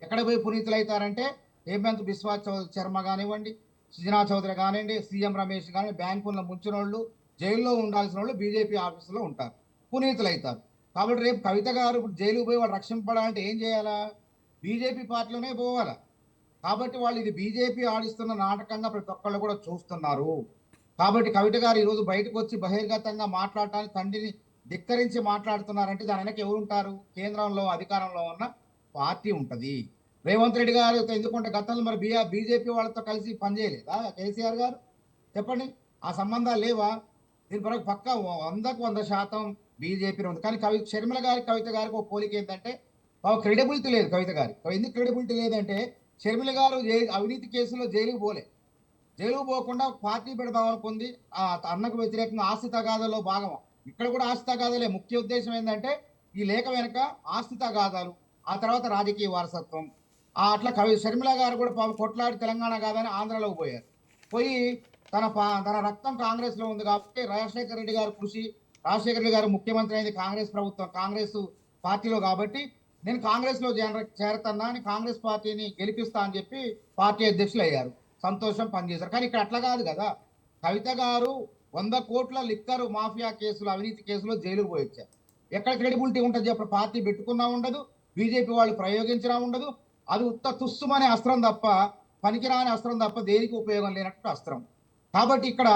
ఎక్కడ పోయి పునీతులు అవుతారంటే హేమంత్ బిస్వా శర్మ కానివ్వండి, సుజనా చౌదరి కానివ్వండి, సీఎం రమేష్ కానీ బ్యాంకుల్లో ముంచిన వాళ్ళు, జైల్లో ఉండాల్సిన వాళ్ళు బీజేపీ ఆఫీసులో ఉంటారు, పునీతులు అవుతారు. కాబట్టి రేపు కవిత గారు ఇప్పుడు జైలుకు పోయి వాళ్ళు రక్షింపడాలంటే ఏం చేయాలా, బీజేపీ పార్టీలోనే పోవాలా. కాబట్టి వాళ్ళు ఇది బీజేపీ ఆడిస్తున్న నాటకంగా ప్రతి ఒక్కళ్ళు కూడా చూస్తున్నారు. కాబట్టి కవిత గారు ఈరోజు బయటకు వచ్చి బహిర్గతంగా మాట్లాడటానికి తండ్రిని ధిక్కరించి మాట్లాడుతున్నారంటే దాని వెనక ఎవరు ఉంటారు, కేంద్రంలో అధికారంలో ఉన్న పార్టీ ఉంటుంది. రేవంత్ రెడ్డి గారు ఎందుకంటే గతంలో మరి బీజేపీ వాళ్ళతో కలిసి పనిచేయలేదా కేసీఆర్ గారు, చెప్పండి. ఆ సంబంధాలు లేవా? దీని వరకు పక్క 100కు 100% బీజేపీ ఉంది. కానీ షర్మిల గారి కవిత గారికి ఒక పోలిక ఏంటంటే క్రెడిబిలిటీ లేదు కవిత గారికి. ఎందుకు క్రెడిబిలిటీ లేదంటే షర్మిల గారు అవినీతి కేసులో జైలుకు పోలే, జైలుకు పోకుండా పార్టీ పెడదాం అనుకుంది. ఆ అన్నకు వ్యతిరేకంగా ఆస్తి తగాదాలో భాగం. ఇక్కడ కూడా ఆస్తి తగాదాలే. ముఖ్య ఉద్దేశం ఏంటంటే ఈ లేఖ వెనుక ఆస్తి తగాదాలు, ఆ తర్వాత రాజకీయ వారసత్వం. అట్లా షర్మిల గారు కూడా కొట్లాడి తెలంగాణ కాదని ఆంధ్రలోకి పోయారు. పోయి తన రక్తం కాంగ్రెస్ లో ఉంది కాబట్టి రాజశేఖర రెడ్డి గారు కృషి, రాజశేఖర రెడ్డి గారు ముఖ్యమంత్రి అయింది కాంగ్రెస్ ప్రభుత్వం, కాంగ్రెస్ పార్టీలో కాబట్టి నేను కాంగ్రెస్ లో చేరతన్నా అని కాంగ్రెస్ పార్టీని గెలిపిస్తా అని చెప్పి పార్టీ అధ్యక్షులు అయ్యారు. సంతోషం, పనిచేశారు. కానీ ఇక్కడ అట్లా కాదు కదా. కవిత గారు 100 కోట్ల లిక్కర్ మాఫియా కేసులు, అవినీతి కేసులో జైలుకు పోయొచ్చారు. ఎక్కడ క్రెడిబిలిటీ ఉంటుంది చెప్పి పార్టీ పెట్టుకున్నా ఉండదు, బీజేపీ వాళ్ళు ప్రయోగించినా ఉండదు. అది ఉత్త తుస్సుమనే అస్త్రం తప్ప, పనికిరాని అస్త్రం తప్ప దేనికి ఉపయోగం లేనట్టు అస్త్రం. కాబట్టి ఇక్కడ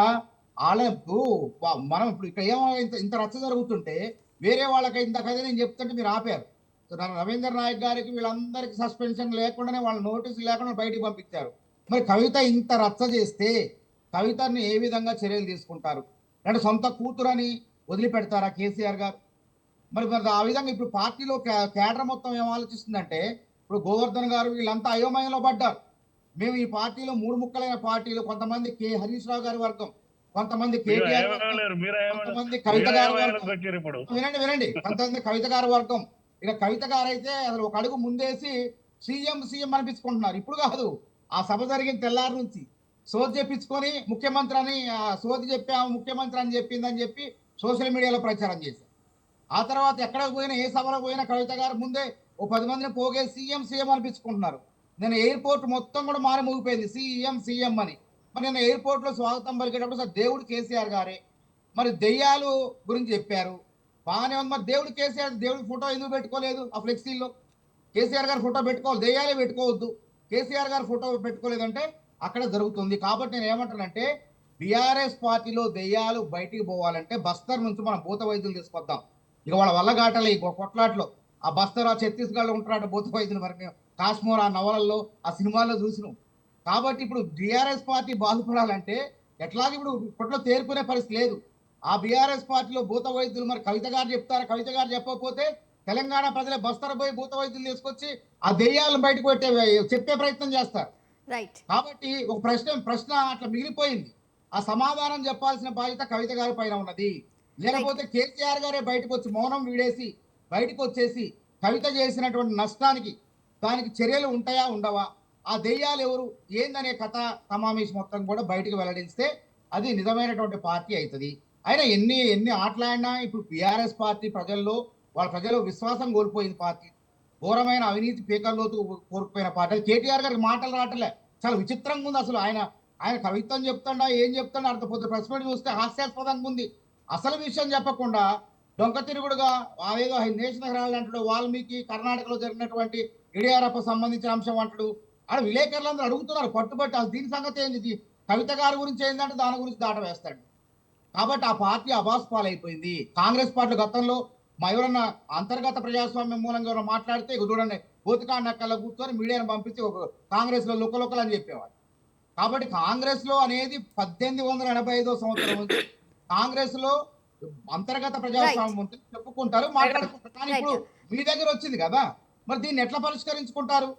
మనం ఇప్పుడు ఇక్కడ ఏమైనా ఇంత రచ్చ జరుగుతుంటే వేరే వాళ్ళకి ఇంతకైతే నేను చెప్తుంటే మీరు ఆపారు. రవీంద్ర నాయక్ గారికి వీళ్ళందరికీ సస్పెన్షన్ లేకుండానే వాళ్ళ నోటీసులు లేకుండా బయటికి పంపించారు. మరి కవిత ఇంత రచ్చ చేస్తే కవితని ఏ విధంగా చర్యలు తీసుకుంటారు? అంటే సొంత కూతురని వదిలిపెడతారా కేసీఆర్ గారు? మరి ఆ విధంగా ఇప్పుడు పార్టీలో కేడర్ మొత్తం ఏం ఆలోచిస్తుందంటే ఇప్పుడు గోవర్ధన్ గారు వీళ్ళంతా అయోమయంలో పడ్డారు. మేము ఈ పార్టీలో 3 ముక్కలైన పార్టీలు, కొంతమంది హరీష్ రావు గారి వర్గం, కొంతమంది కేటీఆర్ వర్గం, కొంతమంది కవిత గారి వర్గం. వినండి, కొంతమంది కవిత గారి వర్గం. ఇక కవిత గారు అయితే అసలు ఒక అడుగు ముందేసి సీఎం అనిపించుకుంటున్నారు. ఇప్పుడు కాదు, ఆ సభ జరిగిన తెల్లారి నుంచి సోది చెప్పించుకొని ముఖ్యమంత్రి అని సోది చెప్పి ముఖ్యమంత్రి అని చెప్పిందని చెప్పి సోషల్ మీడియాలో ప్రచారం చేశారు. ఆ తర్వాత ఎక్కడికి పోయినా, ఏ సభలో పోయినా కవిత గారు ముందే ఓ 10 మందిని పోగే సీఎం అనిపించుకుంటున్నారు. నేను ఎయిర్పోర్ట్ మొత్తం కూడా మారి మోగిపోయింది సీఎం అని. మరి నేను ఎయిర్పోర్ట్లో స్వాగతం పలికేటప్పుడు సార్ దేవుడు కేసీఆర్ గారే, మరి దెయ్యాలు గురించి చెప్పారు, బాగానే ఉంది. మరి దేవుడు కేసీఆర్, దేవుడి ఫోటో ఎందుకు పెట్టుకోలేదు? ఆ ఫ్లెక్సీల్లో కేసీఆర్ గారు ఫోటో పెట్టుకోవాలి, దెయ్యాలే పెట్టుకోవద్దు. కేసీఆర్ గారు ఫోటో పెట్టుకోలేదంటే అక్కడ జరుగుతుంది. కాబట్టి నేను ఏమంటానంటే బీఆర్ఎస్ పార్టీలో దెయ్యాలు బయటికి పోవాలంటే బస్తర్ నుంచి మనం భూత వైద్యులు తీసుకొద్దాం. ఇక వాళ్ళ వల్ల గాటలే ఈ కొట్లాట్లో. ఆ బస్తర్ ఆ ఛత్తీస్గఢ్లో ఉంటాడు భూత వైద్యులు. మరి మేము కాశ్మీర్ ఆ నవలల్లో ఆ సినిమాల్లో చూసినాం. కాబట్టి ఇప్పుడు బీఆర్ఎస్ పార్టీ బాధపడాలంటే ఎట్లాగే ఇప్పుడు ఇప్పట్లో తేరుకునే పరిస్థితి లేదు. ఆ బీఆర్ఎస్ పార్టీలో భూత వైద్యులు మరి కవిత గారు చెప్తారు. కవిత గారు చెప్పకపోతే తెలంగాణ ప్రజలే బస్తర్ పోయి భూత వైద్యులు తీసుకొచ్చి ఆ దెయ్యాలను బయటకు చెప్పే ప్రయత్నం చేస్తారు. కాబట్టి ఒక ప్రశ్న అట్లా మిగిలిపోయింది. ఆ సమాధానం చెప్పాల్సిన బాధ్యత కవిత గారి పైన ఉన్నది. లేకపోతే కేసీఆర్ గారే బయటకు వచ్చి మౌనం వీడేసి బయటకు వచ్చేసి కవిత చేసినటువంటి నష్టానికి దానికి చర్యలు ఉంటాయా ఉండవా, ఆ దెయ్యాలు ఎవరు ఏందనే కథ సమావేశం మొత్తం కూడా బయటకు వెల్లడిస్తే అది నిజమైనటువంటి పార్టీ అవుతుంది. అయినా ఎన్ని ఆటలాడినా ఇప్పుడు బీఆర్ఎస్ పార్టీ వాళ్ళ ప్రజల్లో విశ్వాసం కోల్పోయింది. పార్టీ ఘోరమైన అవినీతి పీకల్లోతూ కోల్పోయిన పార్టీ. కేటీఆర్ గారికి మాటలు రావట్లే, చాలా విచిత్రంగా ఉంది అసలు. ఆయన కవిత్వం చెప్తాడా ఏం చెప్తాడా అర్థం పొద్దు ప్రెస్ మీట్ చూస్తే హాస్యాస్పదంగా ఉంది. అసలు విషయం చెప్పకుండా డొంక తిరుగుడుగా ఏదో నేషనల్ హెరాల్డ్ అంటాడు, వాల్మీకి కర్ణాటకలో జరిగినటువంటి ఇడియారప్ప సంబంధించిన అంశం అంటాడు. ఆడ విలేకరులందరూ అడుగుతున్నారు పట్టుబట్టి అసలు దీని సంగతి ఏంది, కవిత గారి గురించి ఏంటంటే దాని గురించి దాట వేస్తాడు. కాబట్టి ఆ పార్టీ అబాస్పాలైపోయింది. కాంగ్రెస్ పార్టీ గతంలో ఎవరన్నా అంతర్గత ప్రజాస్వామ్యం మూలంగా ఎవరైనా మాట్లాడితే ఇక చూడండి బోతికాండక్కల్లో కూర్చొని మీడియాను పంపించి ఒక కాంగ్రెస్ లో లుకలుకలు అని చెప్పేవాడు. కాబట్టి కాంగ్రెస్ లో అనేది 1885 సంవత్సరం నుంచి కాంగ్రెస్ లో అంతర్గత ప్రజాస్వామ్యం ఉంటుంది చెప్పుకుంటారు, మాట్లాడుకుంటారు. కానీ ఇప్పుడు మీ దగ్గర వచ్చింది కదా, మరి దీన్ని ఎట్లా పరిష్కరించుకుంటారు?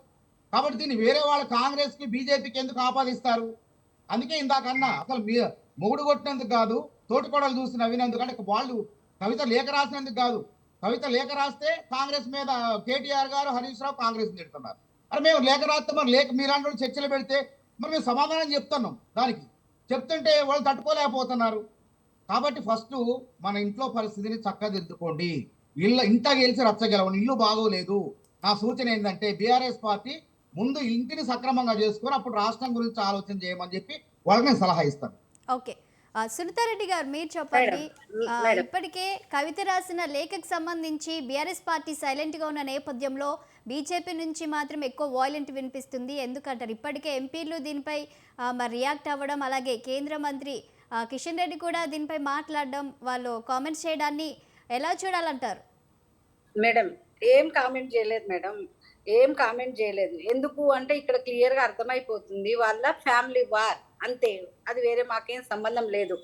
కాబట్టి దీన్ని వేరే వాళ్ళ కాంగ్రెస్ కి బీజేపీకి ఎందుకు ఆపాదిస్తారు? అందుకే ఇందాకన్నా అసలు మొగుడు కొట్టినందుకు కాదు, తోటికోడలు చూసి నవ్వినందుకు, అంటే వాళ్ళు కవిత లేఖ రాసినందుకు కాదు. కవిత లేఖ రాస్తే కాంగ్రెస్ మీద కేటీఆర్ గారు హరీష్ రావు కాంగ్రెస్ తిడుతున్నారు. అరే మేము లేఖ రాస్తే మరి లేఖ మీలాంటి చర్చలు పెడితే మరి మేము సమాధానం చెప్తున్నాం, దానికి చెప్తుంటే వాళ్ళు తట్టుకోలేకపోతున్నారు. కాబట్టి ఫస్ట్ మన ఇంట్లో పరిస్థితిని చక్కదిద్దుకోండి. ఇంట గెలిచి రచ్చగలవని, ఇల్లు బాగోలేదు. నా సూచన ఏంటంటే బీఆర్ఎస్ పార్టీ ముందు ఇంటిని సక్రమంగా చేసుకొని అప్పుడు రాష్ట్రం గురించి ఆలోచన చేయమని చెప్పి వాళ్ళకి నేను సలహా ఇస్తాను. ఓకే, సునీతారెడ్డి గారు మీరు చెప్పండి. ఇప్పటికే కవిత రాసిన లేఖకు సంబంధించి బీఆర్ఎస్ పార్టీ సైలెంట్గా ఉన్న నేపథ్యంలో బీజేపీ నుంచి మాత్రం ఎక్కువ వాయిలెంట్ వినిపిస్తుంది. ఎందుకంటారు? ఇప్పటికే ఎంపీలు దీనిపై మరి రియాక్ట్ అవ్వడం, అలాగే కేంద్ర మంత్రి కిషన్ రెడ్డి కూడా దీనిపై మాట్లాడడం, వాళ్ళు కామెంట్స్ చేయడాన్ని ఎలా చూడాలంటారు? మేడం ఏం కామెంట్ చేయలేదు మేడం, ఏం కామెంట్ చేయలేదు. ఎందుకు అంటే ఇక్కడ క్లియర్ గా అర్థమైపోతుంది వాళ్ళ ఫ్యామిలీ వార్ అంతే, అది వేరే మాకేం సంబంధం లేదు.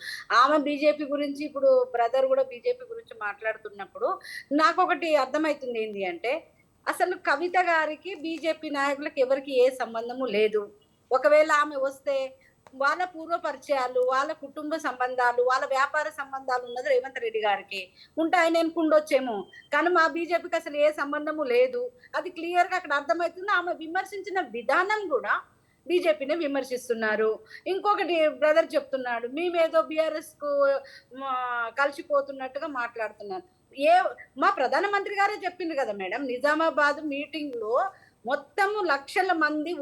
ఆమె బీజేపీ గురించి, ఇప్పుడు బ్రదర్ కూడా బీజేపీ గురించి మాట్లాడుతున్నప్పుడు నాకు ఒకటి అర్థమవుతుంది ఏంటి అంటే, అసలు కవిత గారికి బీజేపీ నాయకులకు ఎవరికి ఏ సంబంధము లేదు. ఒకవేళ ఆమె వస్తే వాళ్ళ పూర్వ పరిచయాలు, వాళ్ళ కుటుంబ సంబంధాలు, వాళ్ళ వ్యాపార సంబంధాలు ఉన్నది రేవంత్ రెడ్డి గారికి ఉంటాయని అనుకుండొచ్చేమో, కానీ మా బీజేపీకి అసలు ఏ సంబంధము లేదు. అది క్లియర్ గా అక్కడ అర్థమవుతుంది. ఆమె విమర్శించిన విధానం కూడా బీజేపీని విమర్శిస్తున్నారు. ఇంకొకటి బ్రదర్ చెప్తున్నాడు, మేమేదో బీఆర్ఎస్ కు కలిసిపోతున్నట్టుగా మాట్లాడుతున్నారు. మా ప్రధానమంత్రి గారే చెప్పింది కదా మేడం, నిజామాబాద్ మీటింగ్ లో మొత్తము లక్షల మంది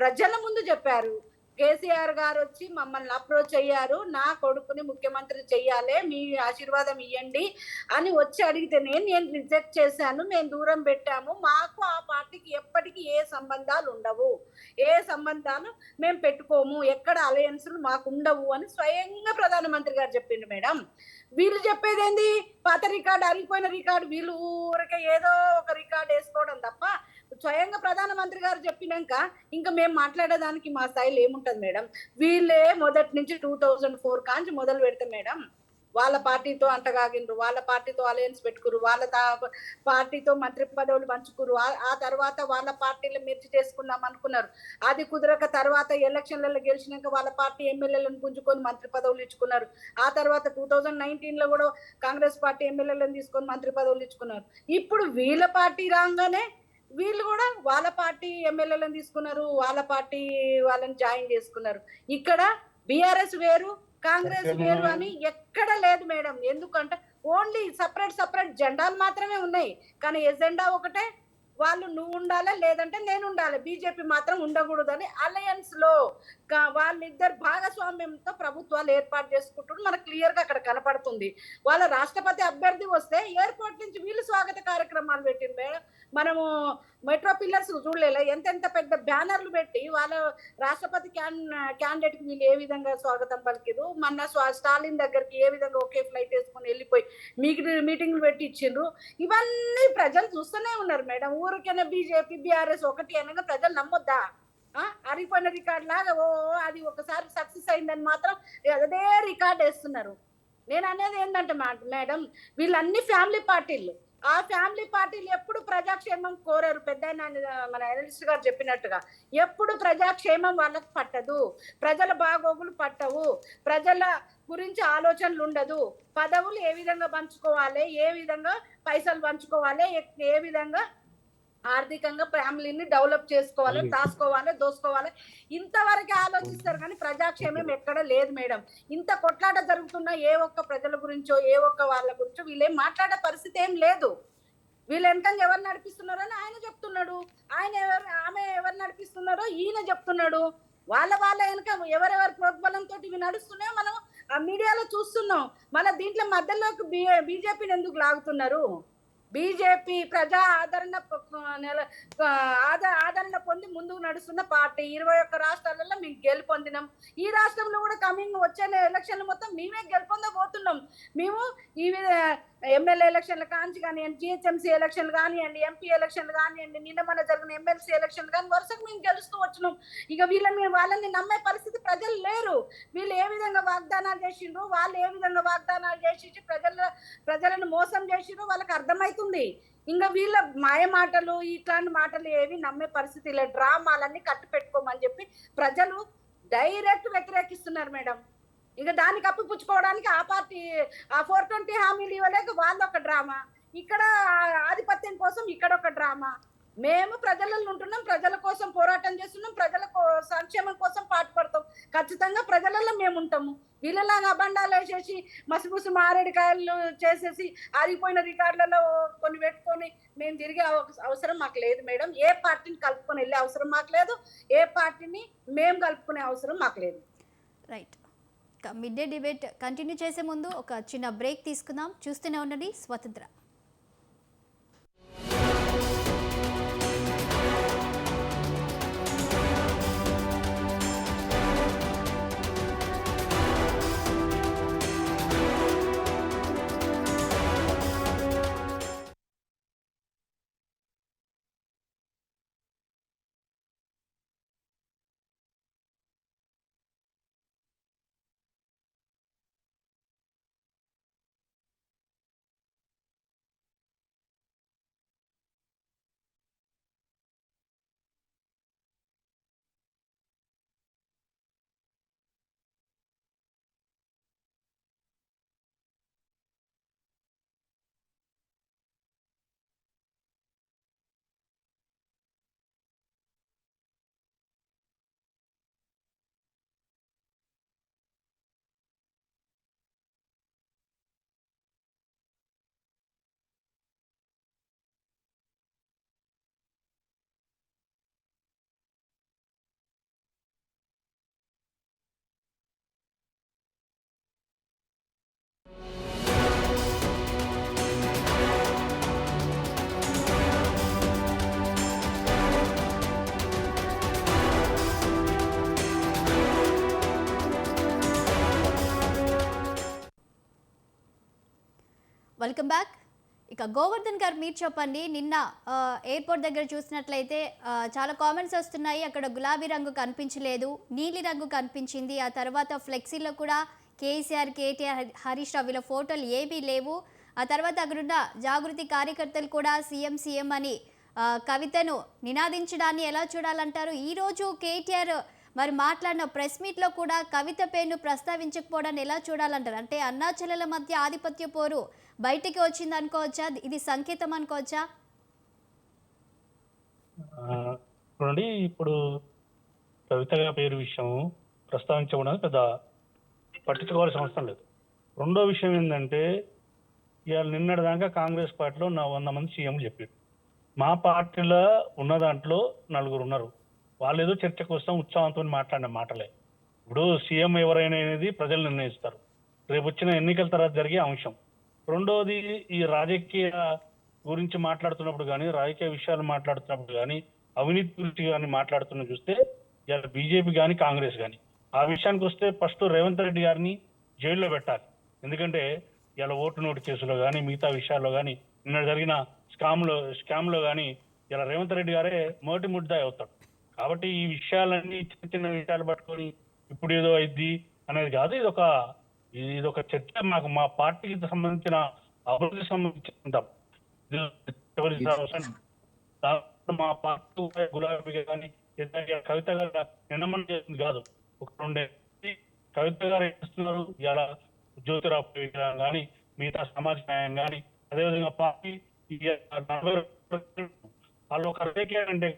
ప్రజల ముందు చెప్పారు. కేసీఆర్ గారు వచ్చి మమ్మల్ని అప్రోచ్ అయ్యారు, నా కొడుకుని ముఖ్యమంత్రి చెయ్యాలి, మీ ఆశీర్వాదం ఇవ్వండి అని వచ్చి అడిగితే నేను రిజెక్ట్ చేశాను, మేము దూరం పెట్టాము, మాకు ఆ పార్టీకి ఎప్పటికీ ఏ సంబంధాలు ఉండవు, ఏ సంబంధాలు మేము పెట్టుకోము, ఎక్కడ అలయన్స్లు మాకు ఉండవు అని స్వయంగా ప్రధానమంత్రి గారు చెప్పిండు మేడం. వీళ్ళు చెప్పేదేంది, పాత రికార్డు, అరిగిపోయిన రికార్డు, వీళ్ళు ఊరికే ఏదో ఒక రికార్డు వేసుకోవడం తప్ప స్వయంగా ప్రధానమంత్రి గారు చెప్పినాక ఇంకా మేము మాట్లాడేదానికి మా స్థాయిలో ఏముంటది మేడం? వీళ్ళే మొదటి నుంచి 2004 కాంచి మొదలు పెడితే మేడం వాళ్ళ పార్టీతో అంటగాగిండ్రు, వాళ్ళ పార్టీతో అలయన్స్ పెట్టుకురు, వాళ్ళ పార్టీతో మంత్రి పదవులు పంచుకురు, ఆ తర్వాత వాళ్ళ పార్టీలో మెర్చి చేసుకున్నాం అనుకున్నారు. అది కుదరక తర్వాత ఎలక్షన్లలో గెలిచినాక వాళ్ళ పార్టీ ఎమ్మెల్యేలను పుంజుకొని మంత్రి పదవులు ఇచ్చుకున్నారు. ఆ తర్వాత 2019లో కూడా కాంగ్రెస్ పార్టీ ఎమ్మెల్యేలను తీసుకొని మంత్రి పదవులు ఇచ్చుకున్నారు. ఇప్పుడు వీళ్ళ పార్టీ రాగానే వీళ్ళు కూడా వాళ్ళ పార్టీ ఎమ్మెల్యేలను తీసుకున్నారు, వాళ్ళ పార్టీ వాళ్ళని జాయిన్ చేసుకున్నారు. ఇక్కడ బీఆర్ఎస్ వేరు, కాంగ్రెస్ వేరు అని ఎక్కడ లేదు మేడం. ఎందుకంటే ఓన్లీ సపరేట్ జెండాలు మాత్రమే ఉన్నాయి, కానీ ఎజెండా ఒకటే. వాళ్ళు నువ్వు ఉండాలి, లేదంటే నేను ఉండాలి, బీజేపీ మాత్రం ఉండకూడదని అలయన్స్ లో వాళ్ళిద్దరు భాగస్వామ్యంతో ప్రభుత్వాలు ఏర్పాటు చేసుకుంటున్నారు. మనకు క్లియర్ గా అక్కడ కనపడుతుంది. వాళ్ళ రాష్ట్రపతి అభ్యర్థి వస్తే ఎయిర్పోర్ట్ నుంచి వీళ్ళు స్వాగత కార్యక్రమాలు పెట్టింది మేడం. మనము మెట్రో పిల్లర్స్ చూడలేదా, ఎంత పెద్ద బ్యానర్లు పెట్టి వాళ్ళ రాష్ట్రపతి క్యాండిడేట్ కి వీళ్ళు ఏ విధంగా స్వాగతం పలికిరు. మొన్న స్టాలిన్ దగ్గరికి ఏ విధంగా ఒకే ఫ్లైట్ వేసుకొని వెళ్ళిపోయి మీటింగ్లు పెట్టి ఇచ్చిండ్రు. ఇవన్నీ ప్రజలు చూస్తూనే ఉన్నారు మేడం. ఊరికైనా బీజేపీ బీఆర్ఎస్ ఒకటి అనగా ప్రజలు నమ్మొద్దా? అరిపోయిన రికార్డ్ లాగా అది ఒకసారి సక్సెస్ అయిందని మాత్రం అదే రికార్డ్ వేస్తున్నారు. నేను అనేది ఏంటంటే మేడం, వీళ్ళన్ని ఫ్యామిలీ పార్టీలు, ఆ ఫ్యామిలీ పార్టీలు ఎప్పుడు ప్రజాక్షేమం కోరారు. పెద్ద మన అనలిస్ట్ గారు చెప్పినట్టుగా ఎప్పుడు ప్రజాక్షేమం వాళ్ళకి పట్టదు, ప్రజల బాగోగులు పట్టవు, ప్రజల గురించి ఆలోచనలు ఉండదు. పదవులు ఏ విధంగా పంచుకోవాలి, ఏ విధంగా పైసలు పంచుకోవాలి, ఏ విధంగా ఆర్థికంగా ఫ్యామిలీని డెవలప్ చేసుకోవాలి, దాచుకోవాలి, దోసుకోవాలి, ఇంతవరకు ఆలోచిస్తారు. కానీ ప్రజాక్షేమం ఎక్కడ లేదు మేడం. ఇంత కొట్లాట జరుగుతున్నా ఏ ఒక్క ప్రజల గురించో ఏ ఒక్క వాళ్ళ గురించో వీళ్ళేం మాట్లాడే పరిస్థితి ఏం లేదు. వీళ్ళ వెనకంగా ఎవరు నడిపిస్తున్నారో అని ఆయన చెప్తున్నాడు. ఆమె ఎవరు నడిపిస్తున్నారో ఈయన చెప్తున్నాడు. వాళ్ళ వెనక ఎవరెవరి ప్రోద్బలంతో ఇవి నడుస్తున్నాయో మనం ఆ మీడియాలో చూస్తున్నాం. మళ్ళీ దీంట్లో మధ్యలోకి బీజేపీని ఎందుకు లాగుతున్నారు? బీజేపీ ప్రజా ఆదరణ పొంది ముందుకు నడుస్తున్న పార్టీ. 21 రాష్ట్రాలలో మేము గెలుపొందినాం. ఈ రాష్ట్రంలో కూడా వచ్చే ఎలక్షన్లు మొత్తం మేమే గెలుపొందబోతున్నాం. మేము ఈ ఎమ్మెల్యే ఎలక్షన్లు కానివ్వండి, జిహెచ్ఎంసీ ఎలక్షన్లు కానివ్వండి, ఎంపీ ఎలక్షన్లు కానివ్వండి, నిన్న మన జరిగిన ఎమ్మెల్సీ ఎలక్షన్లు కానీ వరుసకు మేము గెలుస్తూ వచ్చినాం. ఇక వాళ్ళని నమ్మే పరిస్థితి ప్రజలు లేరు. వీళ్ళు ఏ విధంగా వాగ్దానాలు చేసిండ్రు, వాళ్ళు ఏ విధంగా వాగ్దానాలు చేసి ప్రజలను మోసం చేసిండ్రు వాళ్ళకి అర్థమవుతుంది. ఇంకా వీళ్ళ మాయ మాటలు ఇట్లాంటి మాటలు ఏవి నమ్మే పరిస్థితి లేదు. డ్రామాలన్నీ కట్టు పెట్టుకోమని చెప్పి ప్రజలు డైరెక్ట్ వ్యతిరేకిస్తున్నారు మేడం. ఇక దానికి అప్పిపుచ్చుకోవడానికి ఆ పార్టీ ఆ 420 హామీలు ఇవ్వలేక వాళ్ళు ఒక డ్రామా, ఇక్కడ ఆధిపత్యం కోసం ఇక్కడ ఒక డ్రామా. మేము ప్రజలలో ఉంటున్నాం, ప్రజల కోసం పోరాటం చేస్తున్నాం, ప్రజల సంక్షేమం కోసం పాటుపడతాం. ఖచ్చితంగా ప్రజలలో మేము ఉంటాము. వీళ్ళలాగా అబండాలు వేసేసి మసిబుసి మారేడికాయలు చేసేసి ఆరిపోయిన రికార్డులలో కొన్ని పెట్టుకొని మేము తిరిగే అవసరం మాకు లేదు మేడం. ఏ పార్టీని కలుపుకొని వెళ్ళే అవసరం మాకు లేదు, ఏ పార్టీని మేము కలుపుకునే అవసరం మాకు లేదు. Right. Mid day debate continue చేసే ముందు ఒక చిన్న బ్రేక్ తీసుకుందాం. చూస్తూనే ఉండండి స్వతంత్ర. Welcome back. ఇక గోవర్ధన్ గారు మీరు చెప్పండి, నిన్న ఎయిర్పోర్ట్ దగ్గర చూసినట్లయితే చాలా కామెంట్స్ వస్తున్నాయి. అక్కడ గులాబీ రంగు కనిపించలేదు, నీలి రంగు కనిపించింది. ఆ తర్వాత ఫ్లెక్సీలో కూడా కేసీఆర్, కేటీఆర్, హరీష్ రావు వీళ్ళ ఫోటోలు ఏమీ లేవు. ఆ తర్వాత అక్కడున్న జాగృతి కార్యకర్తలు కూడా సీఎం సీఎం అని కవితను నినాదించడాన్ని ఎలా చూడాలంటారు? ఈరోజు కేటీఆర్ మరి మాట్లాడిన ప్రెస్ మీట్లో కూడా కవిత పేరును ప్రస్తావించకపోవడాన్ని ఎలా చూడాలంటారు? అంటే అన్నా చెల్లెల మధ్య ఆధిపత్య పోరు బయటికి వచ్చింది అనుకోవచ్చా? ఇది సంకేతం అనుకోవచ్చా? చూడండి, ఇప్పుడు కవిత పేరు విషయం ప్రస్తావించకూడదు, పెద్ద పట్టించుకోవాల్సిన అవసరం లేదు. రెండో విషయం ఏంటంటే, ఇవాళ నిన్నటిదాకా కాంగ్రెస్ పార్టీలో 100 మంది సీఎంలు చెప్పారు. మా పార్టీలో ఉన్న దాంట్లో 4 ఉన్నారు. వాళ్ళు ఏదో చర్చ కోసం ఉత్సాహంతో మాట్లాడిన మాటలే. ఇప్పుడు సీఎం ఎవరైనా అనేది ప్రజలు నిర్ణయిస్తారు. రేపు వచ్చిన ఎన్నికల తర్వాత జరిగే అంశం. రెండోది, ఈ రాజకీయ గురించి మాట్లాడుతున్నప్పుడు కానీ, రాజకీయ విషయాలు మాట్లాడుతున్నప్పుడు కానీ, అవినీతి గురించి కానీ మాట్లాడుతున్న చూస్తే ఇలా బీజేపీ కానీ కాంగ్రెస్ కానీ ఆ విషయానికి వస్తే ఫస్ట్ రేవంత్ రెడ్డి గారిని జైల్లో పెట్టాలి. ఎందుకంటే ఇలా ఓటు నోటు కేసులో కానీ, మిగతా విషయాల్లో కానీ, నిన్న జరిగిన స్కామ్లో కానీ ఇలా రేవంత్ రెడ్డి గారే మొదటి ముద్దాయి అవుతాడు. కాబట్టి ఈ విషయాలన్నీ చిన్న చిన్న విషయాలు పట్టుకొని ఇప్పుడు ఏదో అయింది అనేది కాదు. ఇదొక చర్చ. మా పార్టీకి సంబంధించిన అభివృద్ధికి సంబంధించిన మా పార్టీ గులాబీ కానీ కవిత గారు నిన్నమని చేసింది కాదు. ఒక 2 కవిత గారు చేస్తున్నారు. ఇలా జ్యోతిరావు కానీ, మిగతా సమాజ న్యాయం కానీ, అదేవిధంగా పార్టీ 40 వాళ్ళు ఒక రాజకీయాలంటే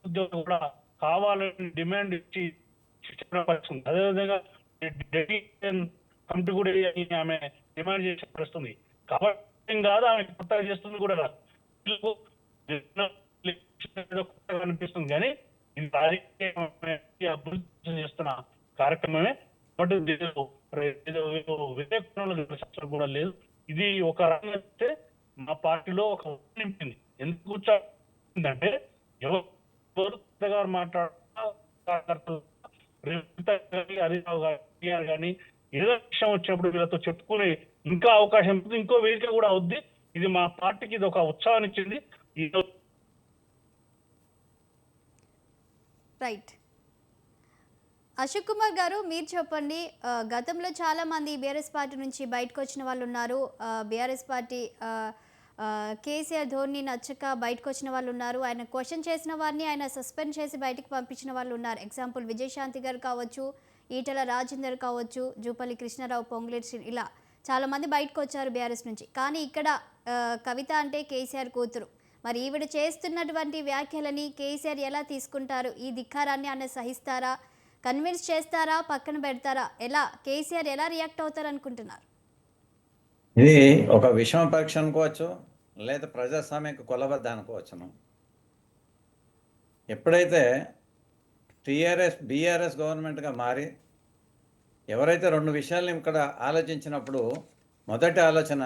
ఉద్యోగం కూడా కావాలని డిమాండ్ ఇచ్చి పరిస్థితుంది. అదేవిధంగా డెడికేషన్ కమిటీ కూడా ఆమె డిమాండ్ చేసే పరిస్థితుంది. కాబట్టి కాదు, ఆమె కొత్తగా చేస్తుంది కూడా. పార్టీలకు అనిపిస్తుంది, కానీ ఇది రాజకీయ అభివృద్ధి చేస్తున్న కార్యక్రమమే. బట్ వ్యతిరేకంలో కూడా లేదు. ఇది ఒక రకంగా అయితే మా పార్టీలో ఒక నింపింది. ఎందుకు కూర్చోంటే ఎవరు గారు మాట్లాడుతూ హరిరావు గారు కానీ ఏదో విషయం వచ్చినప్పుడు వీళ్ళతో చెప్పుకునే ఇంకా అవకాశం ఉంటుంది, ఇంకో వేదిక కూడా అవుద్ది. ఇది మా పార్టీకి ఇది ఒక ఉత్సాహాన్ని ఇచ్చింది. రైట్. అశోక్ కుమార్ గారు, మీరు చెప్పండి. గతంలో చాలా మంది బీఆర్ఎస్ పార్టీ నుంచి బయటకు వచ్చిన వాళ్ళు ఉన్నారు. బీఆర్ఎస్ పార్టీ కేసీఆర్ ధోరణి నచ్చక బయటకు వచ్చిన వాళ్ళు ఉన్నారు. ఆయన క్వశ్చన్ చేసిన వారిని ఆయన సస్పెండ్ చేసి బయటకు పంపించిన వాళ్ళు ఉన్నారు. ఎగ్జాంపుల్ విజయశాంతి గారు కావచ్చు, ఈటల రాజేందర్ కావచ్చు, జూపల్లి కృష్ణారావు, పొంగులేటి, ఇలా చాలామంది బయటకు వచ్చారు బీఆర్ఎస్ నుంచి. కానీ ఇక్కడ కవిత అంటే కేసీఆర్ కూతురు. మరి ఈవిడ చేస్తున్నటువంటి వ్యాఖ్యలని కేసీఆర్ ఎలా తీసుకుంటారు? ఈ ధిక్కారాన్ని ఆయన సహిస్తారా, కన్విన్స్ చేస్తారా, పక్కన పెడతారా? ఎలా కేసీఆర్ ఎలా రియాక్ట్ అవుతారు అనుకుంటున్నారు? ఇది ఒక విషమ పరీక్ష అనుకోవచ్చు, లేదా ప్రజాస్వామ్యకు కొలబద్ద అనుకోవచ్చును. ఎప్పుడైతే బీఆర్ఎస్ గవర్నమెంట్గా మారి ఎవరైతే రెండు విషయాలను ఇక్కడ ఆలోచించినప్పుడు, మొదటి ఆలోచన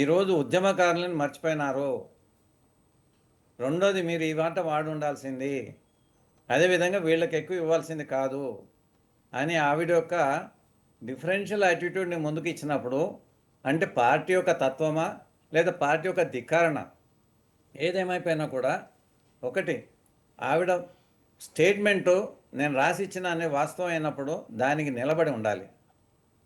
ఈరోజు ఉద్యమకారులను మర్చిపోయినారు, రెండోది మీరు ఈ మాట వాడి ఉండాల్సింది, అదేవిధంగా వీళ్ళకి ఎక్కువ ఇవ్వాల్సింది కాదు అని ఆవిడ యొక్క డిఫరెన్షియల్ యాటిట్యూడ్ని ముందుకు ఇచ్చినప్పుడు, అంటే పార్టీ యొక్క తత్వమా లేదా పార్టీ యొక్క ధిక్కారణ ఏదేమైపోయినా కూడా, ఒకటి ఆవిడ స్టేట్మెంటు నేను రాసిచ్చిన అనే వాస్తవం అయినప్పుడు దానికి నిలబడి ఉండాలి.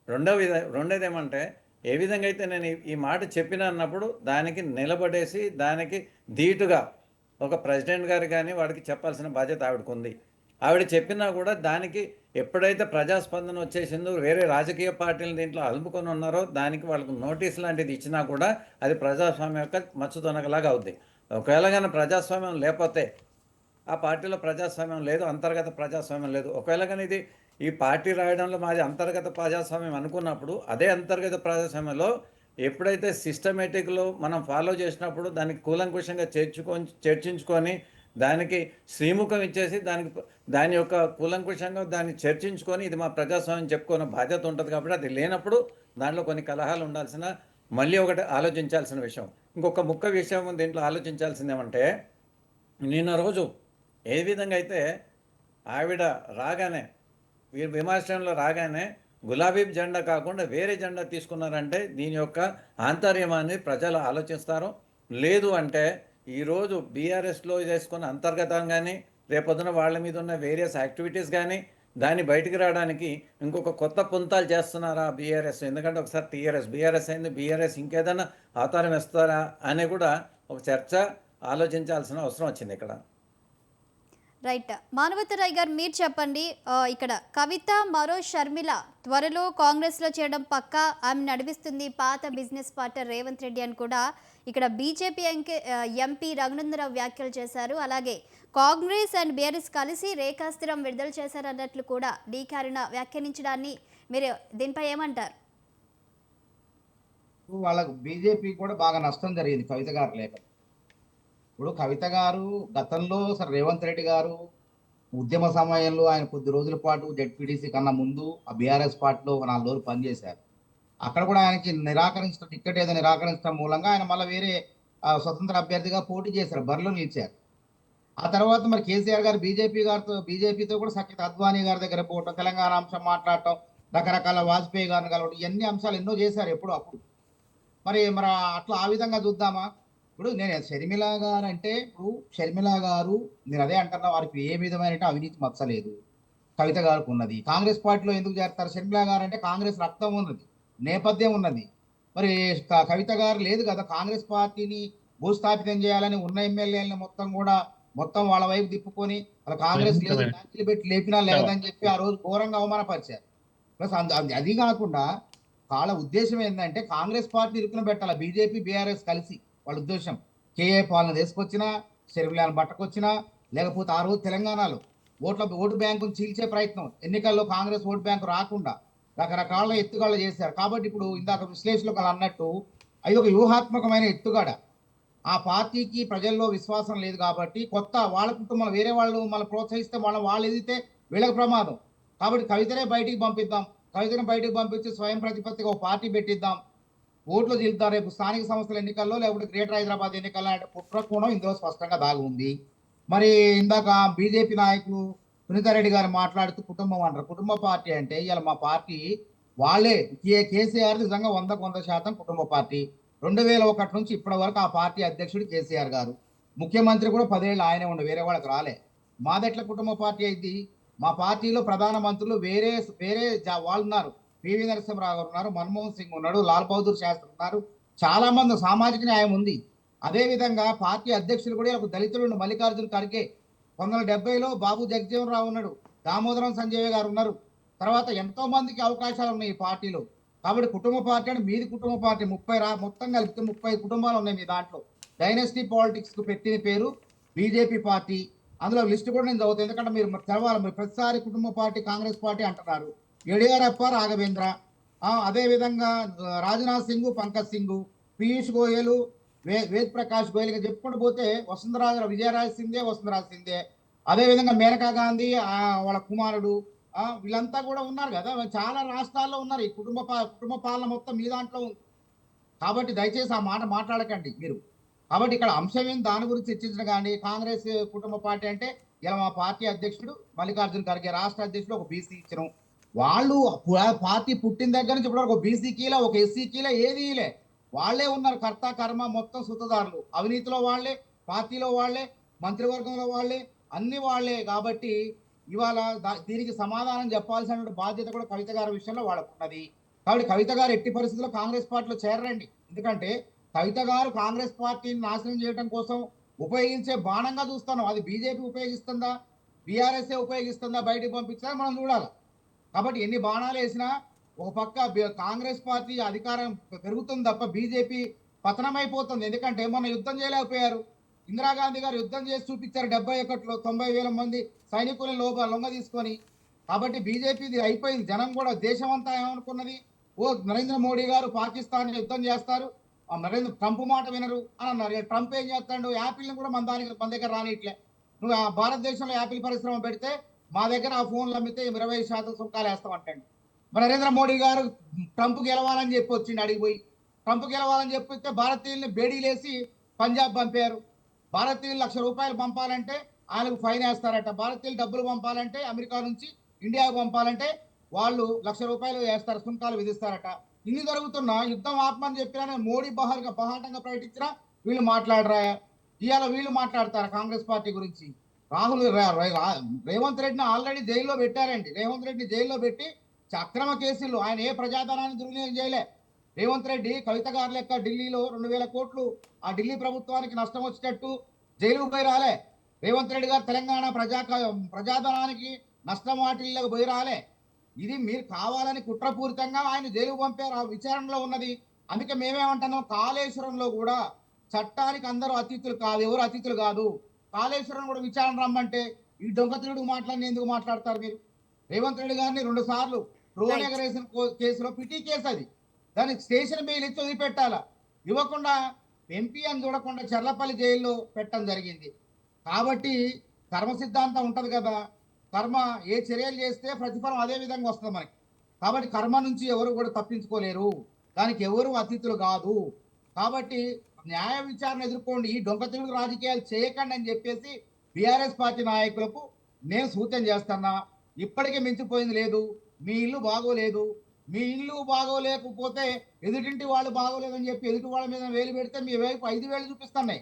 రెండోది ఏమంటే, ఏ విధంగా అయితే నేను ఈ మాట చెప్పిన అన్నప్పుడు దానికి నిలబడేసి దానికి ధీటుగా ఒక ప్రెసిడెంట్ గారు కానీ వాడికి చెప్పాల్సిన బాధ్యత ఆవిడకు ఉంది. ఆవిడ చెప్పినా కూడా దానికి ఎప్పుడైతే ప్రజాస్పందన వచ్చేసిందో, వేరే రాజకీయ పార్టీలు దీంట్లో అలుపుకొని ఉన్నారో, దానికి వాళ్ళకు నోటీస్ లాంటిది ఇచ్చినా కూడా అది ప్రజాస్వామ్యం యొక్క మచ్చుదొనగలాగా అవుద్ది. ఒకవేళ కానీ ప్రజాస్వామ్యం లేకపోతే ఆ పార్టీలో ప్రజాస్వామ్యం లేదు, అంతర్గత ప్రజాస్వామ్యం లేదు. ఒకవేళ కానీ ఇది ఈ పార్టీ రాయడంలో మాది అంతర్గత ప్రజాస్వామ్యం అనుకున్నప్పుడు, అదే అంతర్గత ప్రజాస్వామ్యంలో ఎప్పుడైతే సిస్టమేటిక్లో మనం ఫాలో చేసినప్పుడు దానికి కూలంకుషంగా చర్చించుకొని దానికి శ్రీముఖం ఇచ్చేసి దాని యొక్క కూలంకుషంగా దాన్ని చర్చించుకొని ఇది మా ప్రజాస్వామ్యం చెప్పుకునే బాధ్యత ఉంటుంది. కాబట్టి అది లేనప్పుడు దాంట్లో కొన్ని కలహాలు ఉండాల్సిన, మళ్ళీ ఒకటి ఆలోచించాల్సిన విషయం. ఇంకొక ముఖ్య విషయం దీంట్లో ఆలోచించాల్సింది ఏమంటే, నిన్న రోజు ఏ విధంగా అయితే ఆవిడ రాగానే విమర్శనంలో రాగానే గులాబీ జెండా కాకుండా వేరే జెండా తీసుకున్నారంటే దీని యొక్క ఆంతర్యమాన్ని ప్రజలు ఆలోచిస్తారు. లేదు అంటే ఈరోజు బీఆర్ఎస్లో చేసుకున్న అంతర్గతంగానే రేపొద్దున వాళ్ళ మీద ఉన్న వేరియస్ యాక్టివిటీస్ కానీ దాన్ని బయటికి రావడానికి ఇంకొక కొత్త పుంతాలు చేస్తున్నారా బీఆర్ఎస్? ఎందుకంటే ఒకసారి బీఆర్ఎస్ అయింది, బీఆర్ఎస్ ఇంకేదైనా అవతారం ఇస్తారా అనే కూడా ఒక చర్చ ఆలోచించాల్సిన అవసరం వచ్చింది ఇక్కడ. రైట్. మానవతరాయ్ గారు, మీరు చెప్పండి. ఇక్కడ కవిత మరో షర్మిల త్వరలో కాంగ్రెస్లో చేయడం పక్కా, ఆమె నడిపిస్తుంది పాత బిజినెస్ పార్ట్నర్ రేవంత్ రెడ్డి అని కూడా ఇక్కడ బీజేపీ ఎంపీ రఘునందరావు వ్యాఖ్యలు చేశారు. అలాగే కాంగ్రెస్ అండ్ బీఆర్ఎస్ కలిసి రేఖాస్త్రం విడుదల చేశారన్నట్లు కూడా డీకారిన వ్యాఖ్యానించడాన్ని మీరు దీనిపై ఏమంటారు? వాళ్ళకు బీజేపీ కూడా బాగా నష్టం జరిగింది కవిత గారు లేక. ఇప్పుడు కవిత గారు గతంలో రేవంత్ రెడ్డి గారు ఉద్యమ సమయంలో ఆయన కొద్ది రోజుల పాటు జెడ్పీటీసీ కన్నా ముందు ఆ బీఆర్ఎస్ పార్టీలో 4 రోజులు పనిచేశారు. అక్కడ కూడా ఆయనకి టికెట్ ఏదో నిరాకరించడం మూలంగా ఆయన మళ్ళీ వేరే స్వతంత్ర అభ్యర్థిగా పోటీ చేశారు, బరిలో నిలిచారు. ఆ తర్వాత మరి కేసీఆర్ గారు బీజేపీతో కూడా సఖ్యత, అద్వానీ గారి దగ్గర పోవటం, తెలంగాణ అంశం మాట్లాడటం, రకరకాల వాజ్పేయి గారిని కలవడం, ఇవన్నీ అంశాలు ఎన్నో చేశారు ఎప్పుడు అప్పుడు. మరి అట్లా ఆ విధంగా చూద్దామా? ఇప్పుడు నేను షర్మిల గారు అంటే, ఇప్పుడు షర్మిల గారు నేను అదే అంటున్నా, వారికి ఏ విధమైన అవినీతి మచ్చలేదు, కవిత గారికి ఉన్నది. కాంగ్రెస్ పార్టీలో ఎందుకు చేస్తారు? షర్మిల గారు అంటే కాంగ్రెస్ రక్తం ఉన్నది, నేపథ్యం ఉన్నది. మరి కవిత గారు లేదు కదా. కాంగ్రెస్ పార్టీని భూస్థాపితం చేయాలని ఉన్న ఎమ్మెల్యేలని మొత్తం వాళ్ళ వైపు తిప్పుకొని వాళ్ళ కాంగ్రెస్ లేదు బ్యాంకులు పెట్టి లేపినా లేదని చెప్పి ఆ రోజు ఘోరంగా అవమానపరిచారు. ప్లస్ అది కాకుండా వాళ్ళ ఉద్దేశం ఏంటంటే కాంగ్రెస్ పార్టీ ఇరుకున పెట్టాలి, బీజేపీ బీఆర్ఎస్ కలిసి. వాళ్ళ ఉద్దేశం కేఏ పాలన తీసుకొచ్చినా, షర్మిలాను పట్టకొచ్చినా, లేకపోతే ఆ రోజు తెలంగాణలో ఓటు బ్యాంకును చీల్చే ప్రయత్నం, ఎన్నికల్లో కాంగ్రెస్ ఓటు బ్యాంకు రాకుండా రకరకాల ఎత్తుగాళ్ళు చేశారు. కాబట్టి ఇప్పుడు ఇందాక విశ్లేషకులు అన్నట్టు అది ఒక వ్యూహాత్మకమైన ఎత్తుగాడ. ఆ పార్టీకి ప్రజల్లో విశ్వాసం లేదు కాబట్టి కొత్త వాళ్ళ కుటుంబంలో వేరే వాళ్ళు మళ్ళీ ప్రోత్సహిస్తే వాళ్ళు ఎదిగితే వీళ్ళకి ప్రమాదం. కాబట్టి కవితనే బయటికి పంపిద్దాం. కవితను బయటికి పంపించి స్వయం ప్రతిపత్తిగా ఒక పార్టీ పెట్టిద్దాం. ఓట్లు చీలుతాం రేపు స్థానిక సంస్థల ఎన్నికల్లో లేకపోతే గ్రేటర్ హైదరాబాద్ ఎన్నికల్లో అంటే కుట్రకోణం ఇందులో స్పష్టంగా దాగి ఉంది. మరి ఇందాక బీజేపీ నాయకులు సునీతారెడ్డి గారు మాట్లాడుతూ కుటుంబం అంటారు. కుటుంబ పార్టీ అంటే ఇవాళ మా పార్టీ వాళ్ళే కేసీఆర్ నిజంగా 100% కుటుంబ పార్టీ. 2001 నుంచి ఇప్పటి వరకు ఆ పార్టీ అధ్యక్షుడు కేసీఆర్ గారు. ముఖ్యమంత్రి కూడా 10 ఏళ్ళు ఆయనే ఉండే, వేరే వాళ్ళకి రాలే. మాదెట్ల కుటుంబ పార్టీ అయింది? మా పార్టీలో ప్రధాన మంత్రులు వేరే వేరే వాళ్ళు ఉన్నారు. పివి నరసింహరావు గారు ఉన్నారు, మన్మోహన్ సింగ్ ఉన్నాడు, లాల్ బహదూర్ శాస్త్రి ఉన్నారు. చాలా మంది సామాజిక న్యాయం ఉంది. అదే విధంగా పార్టీ అధ్యక్షులు కూడా ఒక దళితులు మల్లికార్జున ఖర్గే, 1970లో బాబు జగజీవన్ రావు ఉన్నాడు, దామోదరం సంజయ్ గారు ఉన్నారు. తర్వాత ఎంతో మందికి అవకాశాలు ఉన్నాయి ఈ పార్టీలో. కాబట్టి కుటుంబ పార్టీ అంటే మీది కుటుంబ పార్టీ 30 మొత్తం కలిపితే 30 కుటుంబాలు ఉన్నాయి మీ దాంట్లో. డైనస్టీ పాలిటిక్స్ కు పెట్టిన పేరు బీజేపీ పార్టీ. అందులో లిస్ట్ కూడా నేను చదువుతాను, ఎందుకంటే మీరు తెలవాలి. మీరు ప్రతిసారి కుటుంబ పార్టీ కాంగ్రెస్ పార్టీ అంటున్నారు. యడియూరప్ప, రాఘవేంద్ర, అదే విధంగా రాజ్నాథ్ సింగ్, పంకజ్ సింగ్, పీయూష్ గోయల్, వేద్ ప్రకాష్ గోయల్ చెప్పుకుంటూ పోతే విజయరాజ్ సింధే, వసుంధరాజ్ సింధే, అదే విధంగా మేనకా గాంధీ వాళ్ళ కుమారుడు, వీళ్ళంతా కూడా ఉన్నారు కదా. చాలా రాష్ట్రాల్లో ఉన్నారు. ఈ కుటుంబ పాలన మొత్తం మీ దాంట్లో ఉంది. కాబట్టి దయచేసి ఆ మాట మాట్లాడకండి మీరు. కాబట్టి ఇక్కడ అంశం ఏంటి దాని గురించి చర్చించడం. కానీ కాంగ్రెస్ కుటుంబ పార్టీ అంటే ఇలా మా పార్టీ అధ్యక్షుడు మల్లికార్జున ఖర్గే, రాష్ట్ర అధ్యక్షుడు ఒక బీసీ ఇచ్చిన వాళ్ళు. పార్టీ పుట్టిన దగ్గర నుంచి ఇప్పటివరకు ఒక బీసీకీలా ఒక ఎస్సీకీలా ఏది లే, వాళ్ళే ఉన్నారు. కర్త కర్మ మొత్తం సుతదారులు. అవినీతిలో వాళ్ళే, పార్టీలో వాళ్ళే, మంత్రివర్గంలో వాళ్ళే, అన్ని వాళ్ళే. కాబట్టి ఇవాళ దీనికి సమాధానం చెప్పాల్సిన బాధ్యత కూడా కవిత గారి విషయంలో వాళ్ళకు ఉన్నది. కాబట్టి కవిత గారు ఎట్టి పరిస్థితుల్లో కాంగ్రెస్ పార్టీలో చేరండి. ఎందుకంటే కవిత గారు కాంగ్రెస్ పార్టీని నాశనం చేయడం కోసం ఉపయోగించే బాణంగా చూస్తున్నాం. అది బీజేపీ ఉపయోగిస్తుందా, బీఆర్ఎస్ఏ ఉపయోగిస్తుందా, బయటకు పంపించినా మనం చూడాలి. కాబట్టి ఎన్ని బాణాలు వేసినా ఒక పక్క కాంగ్రెస్ పార్టీ అధికారం పెరుగుతుంది తప్ప బీజేపీ పతనమైపోతుంది. ఎందుకంటే మొన్న యుద్ధం చేయలేకపోయారు. ఇందిరాగాంధీ గారు యుద్ధం చేసి చూపించారు 71లో 90,000 మంది సైనికులను లొంగ తీసుకొని. కాబట్టి బీజేపీది అయిపోయింది. జనం కూడా దేశం అంతా ఏమనుకున్నది, నరేంద్ర మోడీ గారు పాకిస్తాన్ యుద్ధం చేస్తారు, ట్రంప్ మాట వినరు అని అన్నారు. ట్రంప్ ఏం చేస్తాడు, యాపిల్ని కూడా మన దగ్గర రానిట్లే. నువ్వు భారతదేశంలో యాపిల్ పరిశ్రమ పెడితే మా దగ్గర ఆ ఫోన్లు అమ్మితే 20% సుంకాలు వేస్తామంటాడు. మరి నరేంద్ర మోడీ గారు ట్రంప్ గెలవాలని చెప్పి వచ్చిండు అడిగిపోయి. ట్రంప్ గెలవాలని చెప్పితే భారతీయుల్ని బేడీలేసి పంజాబ్ పంపారు. భారతీయులు ₹1,00,000 పంపాలంటే ఆయనకు ఫైన్ వేస్తారట. భారతీయులు డబ్బులు పంపాలంటే అమెరికా నుంచి ఇండియాకు పంపాలంటే వాళ్ళు ₹1,00,000 వేస్తారు, సుంకాలు విధిస్తారట. ఇన్ని జరుగుతున్నా యుద్ధం ఆపమని చెప్పినా మోడీ బహాటంగా ప్రకటించినా వీళ్ళు మాట్లాడరా? ఇవాళ వీళ్ళు మాట్లాడతారు కాంగ్రెస్ పార్టీ గురించి. రేవంత్ రెడ్డిని ఆల్రెడీ జైల్లో పెట్టారండి. రేవంత్ రెడ్డిని జైల్లో పెట్టి అక్రమ కేసులు, ఆయన ఏ ప్రజాధనాన్ని దుర్వినియోగం చేయలే. రేవంత్ రెడ్డి కవిత గారి లెక్క ఢిల్లీలో 2,000 కోట్లు ఆ ఢిల్లీ ప్రభుత్వానికి నష్టం వచ్చేటట్టు జైలుకు పోయి రాలే. రేవంత్ రెడ్డి గారు తెలంగాణ ప్రజాధనానికి నష్టం వాటిల్లోకి పోయి రాలే. ఇది మీరు కావాలని కుట్రపూరితంగా ఆయన జైలుకు పంపారు. ఆ విచారణలో ఉన్నది. అందుకే మేమేమంటున్నాం, కాళేశ్వరంలో కూడా చట్టానికి అందరూ అతిథులు కాదు, ఎవరు అతిథులు కాదు. కాళేశ్వరం కూడా విచారణ రమ్మంటే ఈ దొంగతిరుడు మాట్లాడి ఎందుకు మాట్లాడతారు మీరు? రేవంత్ రెడ్డి గారిని 2 సార్లు డ్రోన్ ఎగరేసిన కేసులో పిటి కేసు, అది దానికి స్టేషన్ బెయిల్ ఇచ్చి వదిలిపెట్టాలా, ఇవ్వకుండా ఎంపీ అని చూడకుండా చర్లపల్లి జైల్లో పెట్టడం జరిగింది. కాబట్టి కర్మ సిద్ధాంతం ఉంటది కదా, కర్మ ఏ చర్యలు చేస్తే ప్రతిఫలం అదే విధంగా వస్తుంది మనకి. కాబట్టి కర్మ నుంచి ఎవరు కూడా తప్పించుకోలేరు, దానికి ఎవరు అతిథులు కాదు. కాబట్టి న్యాయ విచారణ ఎదుర్కోండి, ఈ దొంగతిరుడు రాజకీయాలు చేయకండి అని చెప్పేసి బీఆర్ఎస్ పార్టీ నాయకులకు నేను సూచన చేస్తున్నా. ఇప్పటికే మించిపోయింది లేదు. మీ ఇల్లు బాగోలేదు, మీ ఇల్లు బాగోలేకపోతే ఎదుటింటి వాళ్ళు బాగోలేదని చెప్పి ఎదుటి వాళ్ళ మీద వేలు పెడితే మీ వైపు 5 వేలు చూపిస్తున్నాయి.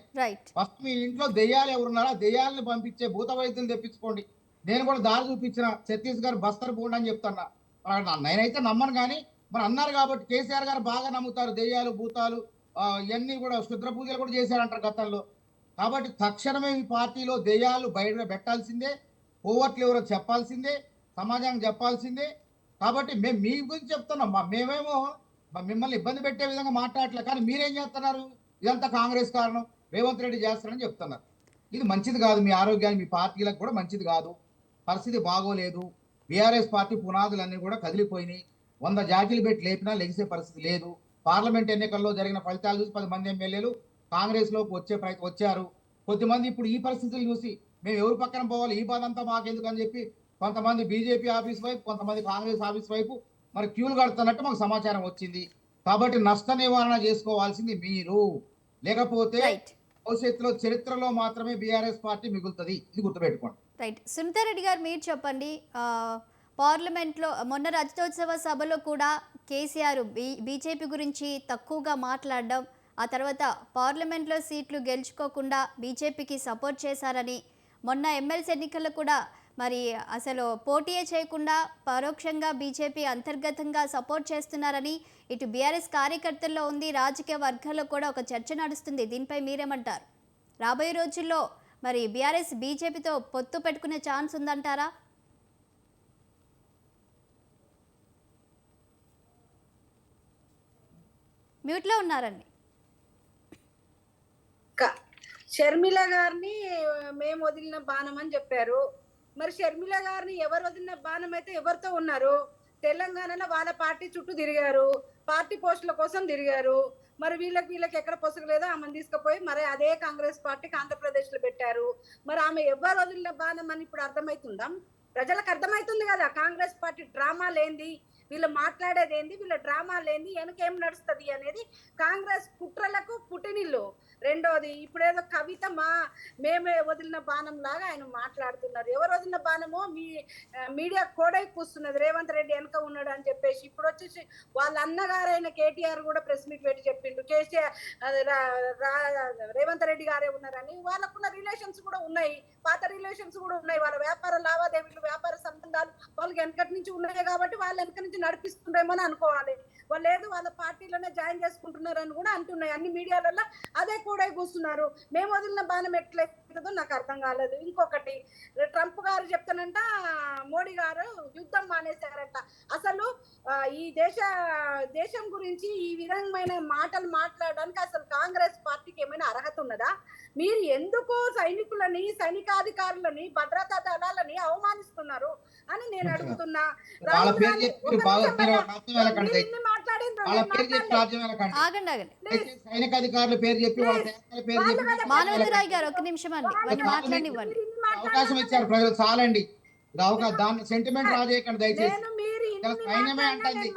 ఫస్ట్ మీ ఇంట్లో దెయ్యాలు ఎవరున్నారో దెయ్యాలను పంపించే భూత వైద్యులు తెప్పించుకోండి. నేను కూడా దారి చూపించిన ఛత్తీస్గఢ్ బస్తర్ పోండి అని చెప్తున్నా. నేనైతే నమ్మను, కానీ మరి అన్నారు కాబట్టి కేసీఆర్ గారు బాగా నమ్ముతారు. దెయ్యాలు, భూతాలు ఇవన్నీ కూడా క్షుద్ర పూజలు కూడా చేశారంటారు గతంలో. కాబట్టి తక్షణమే ఈ పార్టీలో దెయ్యాలు బయట పెట్టాల్సిందే, పోవట్లు ఎవరో చెప్పాల్సిందే, సమాజానికి చెప్పాల్సిందే. కాబట్టి మేము మీ గురించి చెప్తున్నాం. మేమేమో మిమ్మల్ని ఇబ్బంది పెట్టే విధంగా మాట్లాడలే, కానీ మీరేం చేస్తున్నారు, ఇదంతా కాంగ్రెస్ కారణం, రేవంత్ రెడ్డి చేస్తారని చెప్తున్నారు. ఇది మంచిది కాదు, మీ ఆరోగ్యానికి మీ పార్టీలకు కూడా మంచిది కాదు. పరిస్థితి బాగోలేదు. బీఆర్ఎస్ పార్టీ పునాదులన్నీ కూడా కదిలిపోయినాయి. 100 జాకీలు పెట్టి లేపినా లెగిసే పరిస్థితి లేదు. పార్లమెంట్ ఎన్నికల్లో జరిగిన ఫలితాలు చూసి 10 మంది ఎమ్మెల్యేలు కాంగ్రెస్ లోకి వచ్చారు. కొద్దిమంది ఇప్పుడు ఈ పరిస్థితులు చూసి మేము ఎవరు పక్కన పోవాలి, ఈ బాధ అంతా మాకెందుకు అని చెప్పి కొంతమంది బీజేపీ ఆఫీస్ వైపు, కొంతమంది కాంగ్రెస్ ఆఫీస్ వైపు మరి క్యూలు కడుతున్నట్టు మాకు సమాచారం వచ్చింది. కాబట్టి నష్ట నివారణ చేసుకోవాల్సింది మీరు, లేకపోతే రైట్ భవిష్యత్తులో చరిత్రలో మాత్రమే బీఆర్ఎస్ పార్టీ మిగులుతుంది. ఇది గుర్తుపెట్టుకోండి. రైట్. సునీతారెడ్డి గారు మీరు చెప్పండి. పార్లమెంట్లో మొన్న రజతోత్సవ సభలో కూడా కేసీఆర్ బీజేపీ గురించి తక్కువగా మాట్లాడడం, ఆ తర్వాత పార్లమెంట్లో సీట్లు గెలుచుకోకుండా బీజేపీకి సపోర్ట్ చేశారని, మొన్న ఎమ్మెల్సీ ఎన్నికల్లో కూడా మరి అసలు పోటీయే చేయకుండా పరోక్షంగా బీజేపీ అంతర్గతంగా సపోర్ట్ చేస్తున్నారని ఇటు బీఆర్ఎస్ కార్యకర్తల్లో ఉంది, రాజకీయ వర్గాల్లో కూడా ఒక చర్చ నడుస్తుంది. దీనిపై మీరేమంటారు? రాబోయే రోజుల్లో మరి బీఆర్ఎస్ బీజేపీతో పొత్తు పెట్టుకునే ఛాన్స్ ఉందంటారా? మ్యూట్లో ఉన్నారండి. షర్మిల గారిని మేము వదిలిన బాణం అని చెప్పారు. మరి షర్మిల గారిని ఎవరు వదిలిన బాణం అయితే ఎవరితో ఉన్నారు? తెలంగాణలో వాళ్ళ పార్టీ చుట్టూ తిరిగారు, పార్టీ పోస్టుల కోసం తిరిగారు. మరి వీళ్ళకి ఎక్కడ పొసగలేదో ఆమెను తీసుకుపోయి మరి అదే కాంగ్రెస్ పార్టీకి ఆంధ్రప్రదేశ్ లో పెట్టారు. మరి ఆమె ఎవరు వదిలిన బాణం అని ఇప్పుడు అర్థమవుతుందా? ప్రజలకు అర్థమవుతుంది కదా కాంగ్రెస్ పార్టీ డ్రామా లేంది, వీళ్ళు మాట్లాడేది ఏంది, వీళ్ళ డ్రామా లేని వెనకేం నడుస్తుంది అనేది కాంగ్రెస్ కుట్రలకు పుట్టినిల్లు. రెండోది ఇప్పుడేదో కవిత మేమే వదిలిన బాణం లాగా ఆయన మాట్లాడుతున్నారు. ఎవరు వదిలిన బాణమో మీడియా కోడై కూస్తున్నది, రేవంత్ రెడ్డి వెనక ఉన్నాడు అని చెప్పేసి. ఇప్పుడు వచ్చేసి వాళ్ళ అన్నగారైన కేటీఆర్ కూడా ప్రెస్ మీట్ పెట్టి చెప్పిండు కేసీఆర్ రేవంత్ రెడ్డి గారే ఉన్నారని. వాళ్ళకున్న రిలేషన్స్ కూడా ఉన్నాయి, పాత రిలేషన్స్ కూడా ఉన్నాయి, వాళ్ళ వ్యాపార లావాదేవీలు, వ్యాపార సంబంధాలు వాళ్ళకి వెనకటి నుంచి ఉన్నాయి కాబట్టి వాళ్ళ వెనక నుంచి నడిపిస్తుండేమో అని అనుకోవాలి. వాళ్ళు లేదు వాళ్ళ పార్టీలోనే జాయిన్ చేసుకుంటున్నారు అని కూడా అంటున్నాయి. అన్ని మీడియాలలో అదే కూడా కూస్తున్నారు. మేము వదిలిన బాణం ఎట్లయితుందో నాకు అర్థం కాలేదు. ఇంకొకటి ట్రంప్ గారు చెప్తానంట మోడీ గారు యుద్ధం మానేశారంట. అసలు ఈ దేశం గురించి ఈ విధమైన మాటలు మాట్లాడడానికి అసలు కాంగ్రెస్ పార్టీకి ఏమైనా అర్హత ఉన్నదా? మీరు ఎందుకు సైనికులని, సైనికాధికారులని, భద్రతా దళాలని అవమానిస్తున్నారు అని నేను అడుగుతున్నా. సైనికాధికారుల పేరు చెప్పి మానవతరాయ్ గారు ఒక నిమిషం అండి, మాట్లాడివ్వండి. అవకాశం ఇచ్చారు ప్రజలు, చాలండి. దాన్ని సెంటిమెంట్ రాజేయకండి దయచేసి. సైన్యమే అంటుంది.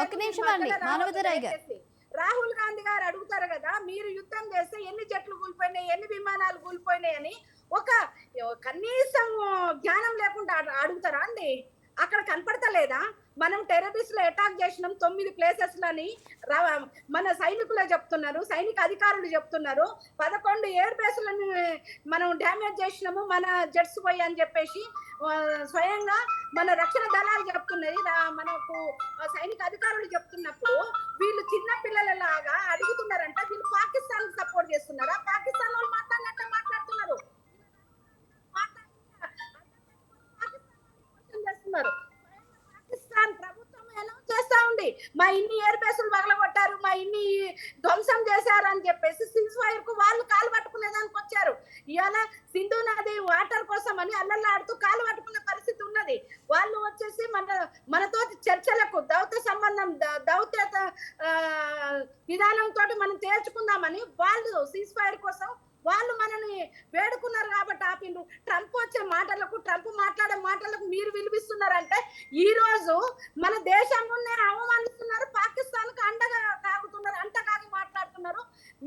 ఒక నిమిషం అండి మానవతరాయ్ గారు. రాహుల్ గాంధీ గారు అడుగుతారు కదా, మీరు యుద్ధం చేస్తే ఎన్ని జట్లు కూలిపోయినాయి, ఎన్ని విమానాలు కూలిపోయినాయి అని ఒక కనీసం జ్ఞానం లేకుండా అడుగుతారా అండి? అక్కడ కనపడతలేదా? మనం టెర్రరిస్టులు అటాక్ చేసినాం 9 ప్లేసెస్లని మన సైనికులే చెప్తున్నారు, సైనిక అధికారులు చెప్తున్నారు. 11 ఎయిర్ బేస్లని మనం డ్యామేజ్ చేసినాము మన జెట్స్ పోయి అని చెప్పేసి స్వయంగా మన రక్షణ దళాలు చెప్తున్నది, మనకు సైనిక అధికారులు చెప్తున్నప్పుడు వీళ్ళు చిన్న పిల్లలలాగా అడుగుతున్నారంట. వీళ్ళు పాకిస్తాన్ సపోర్ట్ చేస్తున్నారా? పాకిస్తాన్ వాళ్ళు మాట్లాడినట్టే మాట్లాడుతున్నారు. పాకిస్తాన్ ప్రభుత్వం అనౌన్స్ చేస్తా ఉంది, మా ఇన్ని ఎయిర్ బేసులు పగలగొట్టారు, మా ఇన్ని ధ్వంసం చేశారు అని చెప్పేసి సిన్స్ ఫైర్ కు వాళ్ళు కాలు పట్టుకునేదానికి వచ్చారు. ఇవాళ సింధు నది వాటర్ కోసం అని అల్లల్లాడుతూ కాలు పట్టుకునే పరిస్థితి ఉన్నది. వాళ్ళు వచ్చేసి మనతో చర్చలకు దౌత్య విధానంతో మనం తేల్చుకుందామని వాళ్ళు సీజ్ ఫైర్ కోసం వాళ్ళు మనని వేడుకున్నారు కాబట్టి ఆపిండు. ట్రంప్ వచ్చే మాటలకు, ట్రంప్ మాట్లాడే మాటలకు మీరు విలువిస్తున్నారంటే ఈ రోజు మన దేశాన్ని అవమానిస్తున్నారు, పాకిస్తాన్ కు అండగా కాగుతున్నారు, అంటగాగి మాట్లాడుతున్నారు.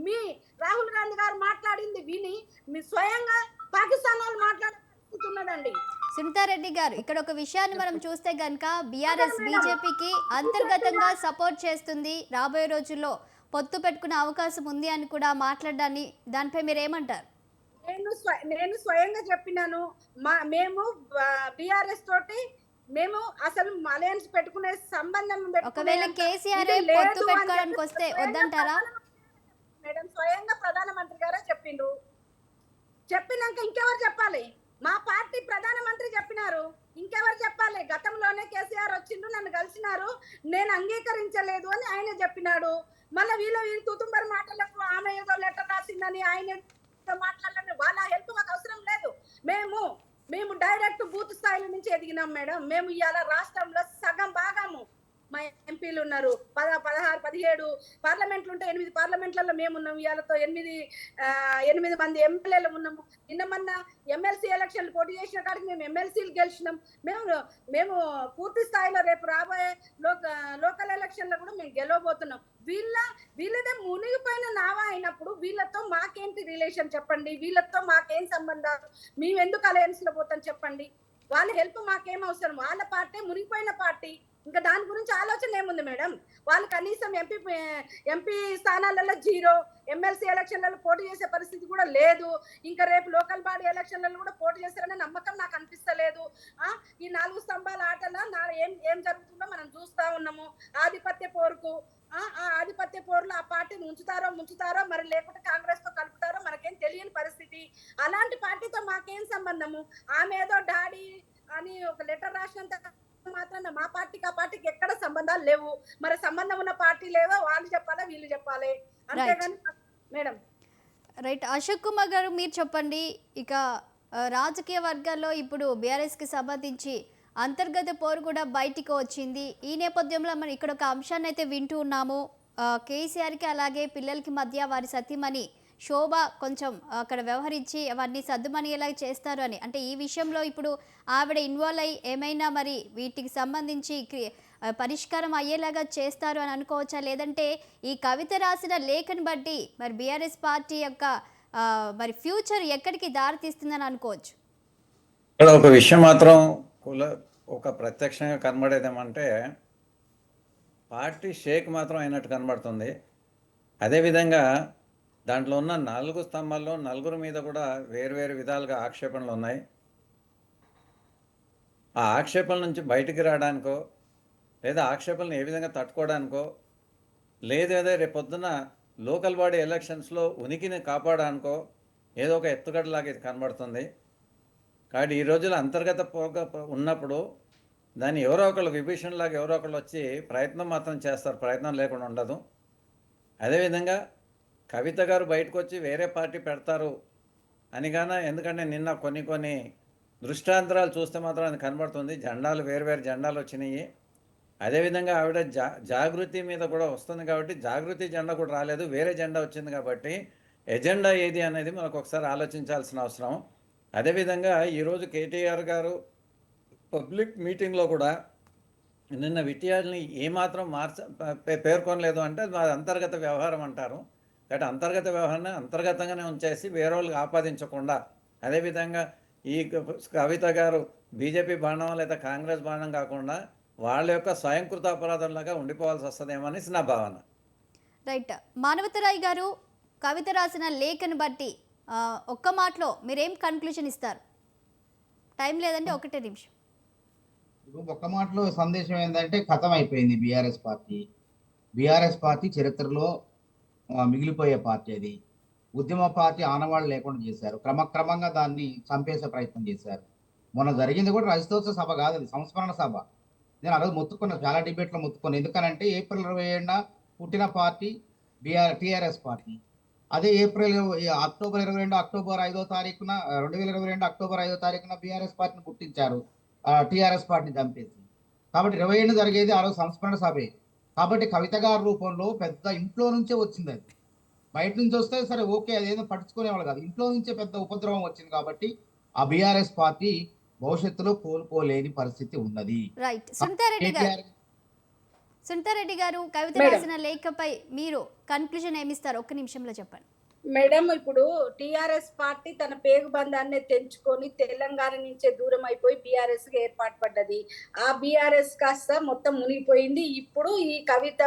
మీ రాహుల్ గాంధీ గారు మాట్లాడింది విని మీ స్వయంగా పాకిస్తాన్ వాళ్ళు మాట్లాడుతున్నదండి. సునీతారెడ్డి గారు, ఇక్కడ ఒక విషయాన్ని మనం చూస్తే గనక బీఆర్ఎస్ బీజేపీకి అంతర్గతంగా సపోర్ట్ చేస్తుంది, రాబోయే రోజుల్లో పొత్తు పెట్టుకునే అవకాశం ఉంది అని కూడా మాట్లాడడాన్ని, దానిపై మీరు ఏమంటారు? నేను స్వయంగా చెప్పినాను, మేము బీఆర్ఎస్ తోటి మేము అసలు అలయన్స్ పెట్టుకునే సంబంధం ఒకవేళ కేసీఆర్ పొత్తు పెట్టుకోవడానికి వస్తే వద్దంటారా? మేడం స్వయంగా ప్రధానమంత్రి గారే చెప్పిండు. చెప్పినాక ఇంకెవరు చెప్పాలి? మా పార్టీ ప్రధానమంత్రి చెప్పినారు, ఇంకెవరు చెప్పాలి? గతంలోనే కేసీఆర్ వచ్చిండు, నన్ను కలిసినారు, నేను అంగీకరించలేదు అని ఆయన చెప్పినాడు. మళ్ళీ వీళ్ళు తుతుంబర్ మాటలకు ఆమె ఏదో లెటర్ రాసిందని ఆయన మాట్లాడాలని వాళ్ళ హెల్ప్ మాకు అవసరం లేదు. మేము డైరెక్ట్ బూత్ స్థాయిల నుంచి ఎదిగినాం మేడం. మేము ఇవాళ రాష్ట్రంలో సగం భాగము మా ఎంపీలు ఉన్నారు 16 17 పార్లమెంట్లు ఉంటే 8 పార్లమెంట్లలో మేము ఉన్నాం. ఇవాళతో 8 మంది ఎమ్మెల్యేలు ఉన్నాము. నిన్న ఎమ్మెల్సీ ఎలక్షన్లు పోటీ చేసిన కాడికి మేము ఎమ్మెల్సీలు గెలిచినాం. మేము పూర్తి స్థాయిలో రేపు రాబోయే లోకల్ ఎలక్షన్లో కూడా మేము గెలవబోతున్నాం. వీళ్ళదే మునిగిపోయిన నావా అయినప్పుడు వీళ్ళతో మాకేంటి రిలేషన్ చెప్పండి, వీళ్ళతో మాకేం సంబంధాలు, మేము ఎందుకు అలయన్స్ లో పోతాం చెప్పండి. వాళ్ళ హెల్ప్ మాకేం అవసరం, వాళ్ళ పార్టీ మునిగిపోయిన పార్టీ, ఇంకా దాని గురించి ఆలోచన ఏముంది మేడం? వాళ్ళు కనీసం ఎంపీ స్థానాలలో 0, ఎమ్మెల్సీ ఎలక్షన్లలో పోటీ చేసే పరిస్థితి కూడా లేదు. ఇంకా రేపు లోకల్ బాడీ ఎలక్షన్లలో కూడా పోటీ చేస్తారనే నమ్మకం నాకు అనిపిస్తలేదు. ఈ 4 స్తంభాల ఆటలో ఏం జరుగుతుందో మనం చూస్తా ఉన్నాము. ఆధిపత్య పోరుకు ఆ ఆధిపత్య పోరులో ఆ పార్టీని ముంచుతారో మరి లేకుంటే కాంగ్రెస్ తో కలుపుతారో మనకేం తెలియని పరిస్థితి. అలాంటి పార్టీతో మాకేం సంబంధము? ఆమె ఏదో డాడీ అని ఒక లెటర్ రాసినంత మాత్రం మా పార్టీకి ఆ పార్టీకి ఎక్కడ సంబంధాలు లేవు. మరి సంబంధం ఉన్న పార్టీ లేవో వాళ్ళు చెప్పాలా, వీళ్ళు చెప్పాలి, అంతేగాని మేడం. రైట్. అశోక్ కుమార్ గారు మీరు చెప్పండి. ఇక రాజకీయ వర్గాల్లో ఇప్పుడు బీఆర్ఎస్కి సంబంధించి అంతర్గత పోరు కూడా బయటికి వచ్చింది. ఈ నేపథ్యంలో మనం ఇక్కడ ఒక అంశాన్ని అయితే వింటూ ఉన్నాము. కేసీఆర్కి అలాగే పిల్లలకి మధ్య వారి సతీమణి శోభ కొంచెం అక్కడ వ్యవహరించి అవన్నీ సర్దుమణియేలా చేస్తారు అని, అంటే ఈ విషయంలో ఇప్పుడు ఆవిడ ఇన్వాల్వ్ అయ్యి ఏమైనా మరి వీటికి సంబంధించి పరిష్కారం అయ్యేలాగా చేస్తారు అని అనుకోవచ్చా? లేదంటే ఈ కవిత రాసిన లేఖను బట్టి మరి బీఆర్ఎస్ పార్టీ యొక్క మరి ఫ్యూచర్ ఎక్కడికి దారితీస్తుందని అనుకోవచ్చు? ఇక్కడ ఒక విషయం మాత్రం ఒక ప్రత్యక్షంగా కనబడేదేమంటే పార్టీ షేక్ మాత్రం అయినట్టు కనబడుతుంది. అదేవిధంగా దాంట్లో ఉన్న 4 స్తంభాల్లో 4 మీద కూడా వేరు విధాలుగా ఆక్షేపణలు ఉన్నాయి. ఆ ఆక్షేపణల నుంచి బయటికి రావడానికో లేదా ఆక్షేపణలు ఏ విధంగా తట్టుకోవడానికో లేదేదో రేపొద్దున లోకల్ బాడీ ఎలక్షన్స్లో ఉనికిని కాపాడడానికో ఏదో ఒక ఎత్తుగడలాగా ఇది కనబడుతుంది. కాబట్టి ఈ రోజుల్లో అంతర్గత పోగా ఉన్నప్పుడు దాన్ని ఎవరో ఒకళ్ళు విభీషణలాగా ఎవరో ఒకళ్ళు వచ్చి ప్రయత్నం మాత్రం చేస్తారు, ప్రయత్నం లేకుండా ఉండదు. అదేవిధంగా కవిత గారు బయటకు వచ్చి వేరే పార్టీ పెడతారు అని గాన, ఎందుకంటే నిన్న కొన్ని దృష్టాంతరాలు చూస్తే మాత్రం అది కనబడుతుంది. జెండాలు వేరు జెండాలు వచ్చినాయి. అదేవిధంగా ఆవిడ జాగృతి మీద కూడా వస్తుంది కాబట్టి జాగృతి జెండా కూడా రాలేదు, వేరే జెండా వచ్చింది. కాబట్టి ఎజెండా ఏది అనేది మనకు ఒకసారి ఆలోచించాల్సిన అవసరం. అదేవిధంగా ఈరోజు కేటీఆర్ గారు పబ్లిక్ మీటింగ్లో కూడా నిన్న విషయాల్ని ఏమాత్రం పేర్కొనలేదు. అంటే అది అంతర్గత వ్యవహారం అంటారు. కాబట్టి అంతర్గత వ్యవహారాన్ని అంతర్గతంగానే ఉంచేసి వేరే వాళ్ళకి ఆపాదించకుండా, అదేవిధంగా ఈ కవిత గారు బీజేపీ బాణం లేదా కాంగ్రెస్ బాణం కాకుండా వాళ్ళ యొక్క స్వయంకృత అపరాధంలాగా ఉండిపోవాల్సి వస్తుందేమని నా భావన. రైట్. మానవతరాయ్ గారు, కవిత రాసిన లేఖను బట్టి ఒక్క మాటలో మీరేం కన్క్లూజన్ ఇస్తారు? టైం లేదంటే 1 నిమిషం. ఒక్క మాటలో సందేశం ఏంటంటే ఖతం అయిపోయింది బీఆర్ఎస్ పార్టీ చరిత్రలో మిగిలిపోయే పార్టీ. అది ఉద్యమ పార్టీ ఆనవాళ్ళు లేకుండా చేశారు. క్రమక్రమంగా దాన్ని చంపేసే ప్రయత్నం చేశారు. మొన్న జరిగింది కూడా రజతోత్సవ సభ కాదు, అది సంస్మరణ సభ. నేను ఆ రోజు మొత్తుకున్నాను, చాలా డిబేట్లో మొత్తుకున్నాను. ఎందుకనంటే ఏప్రిల్ 27న పుట్టిన పార్టీ టీఆర్ఎస్ పార్టీ. అదే అక్టోబర్ 22 అక్టోబర్ 5వ తారీఖున 2022 అక్టోబర్ 5వ తారీఖున బీఆర్ఎస్ పార్టీని పుట్టించారు, టీఆర్ఎస్ పార్టీని చంపేసి. కాబట్టి 27 జరిగేది ఆ రోజు సంస్మరణ సభే. కాబట్టి కవిత గారి రూపంలో పెద్ద ఇంట్లో నుంచే వచ్చింది. అది బయట నుంచి వస్తే సరే ఓకే, అదేదో పట్టించుకునేవాళ్ళు కాదు, ఇంట్లో నుంచే పెద్ద ఉపద్రవం వచ్చింది. కాబట్టి ఆ బీఆర్ఎస్ పార్టీ భవిష్యత్తులో కోలుకోలేని పరిస్థితి ఉన్నది. రైట్. సునీతారెడ్డి గారు, కవిత రాసిన లేఖపై మీరు కన్క్లూజన్ ఏమిస్తారు? 1 నిమిషంలో చెప్పండి మేడం. ఇప్పుడు టిఆర్ఎస్ పార్టీ తన పేగు బంధాన్ని తెంచుకొని తెలంగాణ నుంచే దూరం అయిపోయి బీఆర్ఎస్ గా ఏర్పాటు పడ్డది. ఆ బీఆర్ఎస్ కాస్త మొత్తం మునిగిపోయింది. ఇప్పుడు ఈ కవిత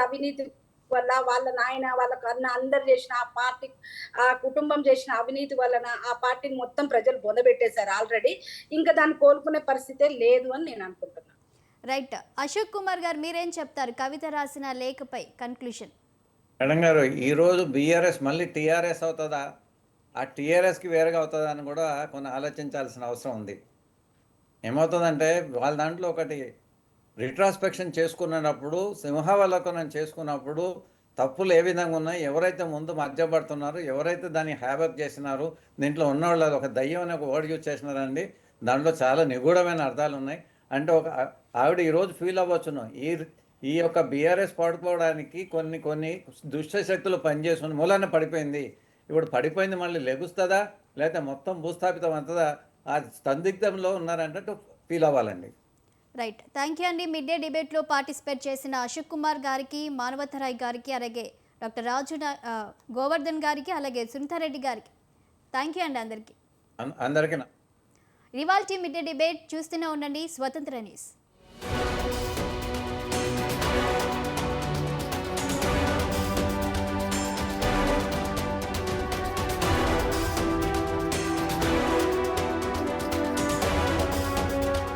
అవినీతి వల్ల, వాళ్ళ నాయన వాళ్ళ కన్న అందరు చేసిన ఆ పార్టీ, ఆ కుటుంబం చేసిన అవినీతి వలన ఆ పార్టీని మొత్తం ప్రజలు బొందబెట్టేశారు ఆల్రెడీ. ఇంకా దాన్ని కోలుకునే పరిస్థితే లేదు అని నేను అనుకుంటున్నాను. రైట్. అశోక్ కుమార్ గారు మీరేం చెప్తారు కవిత రాసిన లేఖపై కన్క్లూజన్? మేడం గారు, ఈరోజు బీఆర్ఎస్ మళ్ళీ టీఆర్ఎస్ అవుతుందా, ఆ టీఆర్ఎస్కి వేరుగా అవుతుందా అని కూడా కొన్ని ఆలోచించాల్సిన అవసరం ఉంది. ఏమవుతుందంటే వాళ్ళ దాంట్లో ఒకటి రిట్రాస్పెక్షన్ చేసుకున్నప్పుడు, సింహావలోకనం చేసుకున్నప్పుడు తప్పులు ఏ విధంగా ఉన్నాయి, ఎవరైతే ముందు మధ్యపడుతున్నారు, ఎవరైతే దాన్ని హ్యాబక్ చేసినారు, దీంట్లో ఉన్నవాళ్ళు ఒక దయ్యం అనే ఒక వర్డ్ యూజ్ చేసినారండి. దాంట్లో చాలా నిగూఢమైన అర్థాలు ఉన్నాయి. అంటే ఆవిడ ఈరోజు ఫీల్ అవ్వచ్చును ఈ యొక్క బీఆర్ఎస్ పడుకోవడానికి కొన్ని దుష్ట శక్తులు పనిచేసిన మూలాన పడిపోయింది. ఇప్పుడు పడిపోయింది మళ్ళీ లెగుస్తుందా లేకపోతే మొత్తం భూస్థాపితం అవుతుందా ఆ సందిగ్ధంలో ఉన్నారంటే ఫీల్ అవ్వాలండి. రైట్, థ్యాంక్ యూ అండి. మిడ్ డే డిబేట్లో పార్టిసిపేట్ చేసిన అశోక్ కుమార్ గారికి, మానవతరాయ్ గారికి, అలాగే డాక్టర్ గోవర్ధన్ గారికి, అలాగే సునీతారెడ్డి గారికి థ్యాంక్ యూ అండి అందరికీ. అందరికీ ఇవాల్టి మిడ్ డే డిబేట్ చూస్తూనే ఉండండి స్వతంత్ర న్యూస్.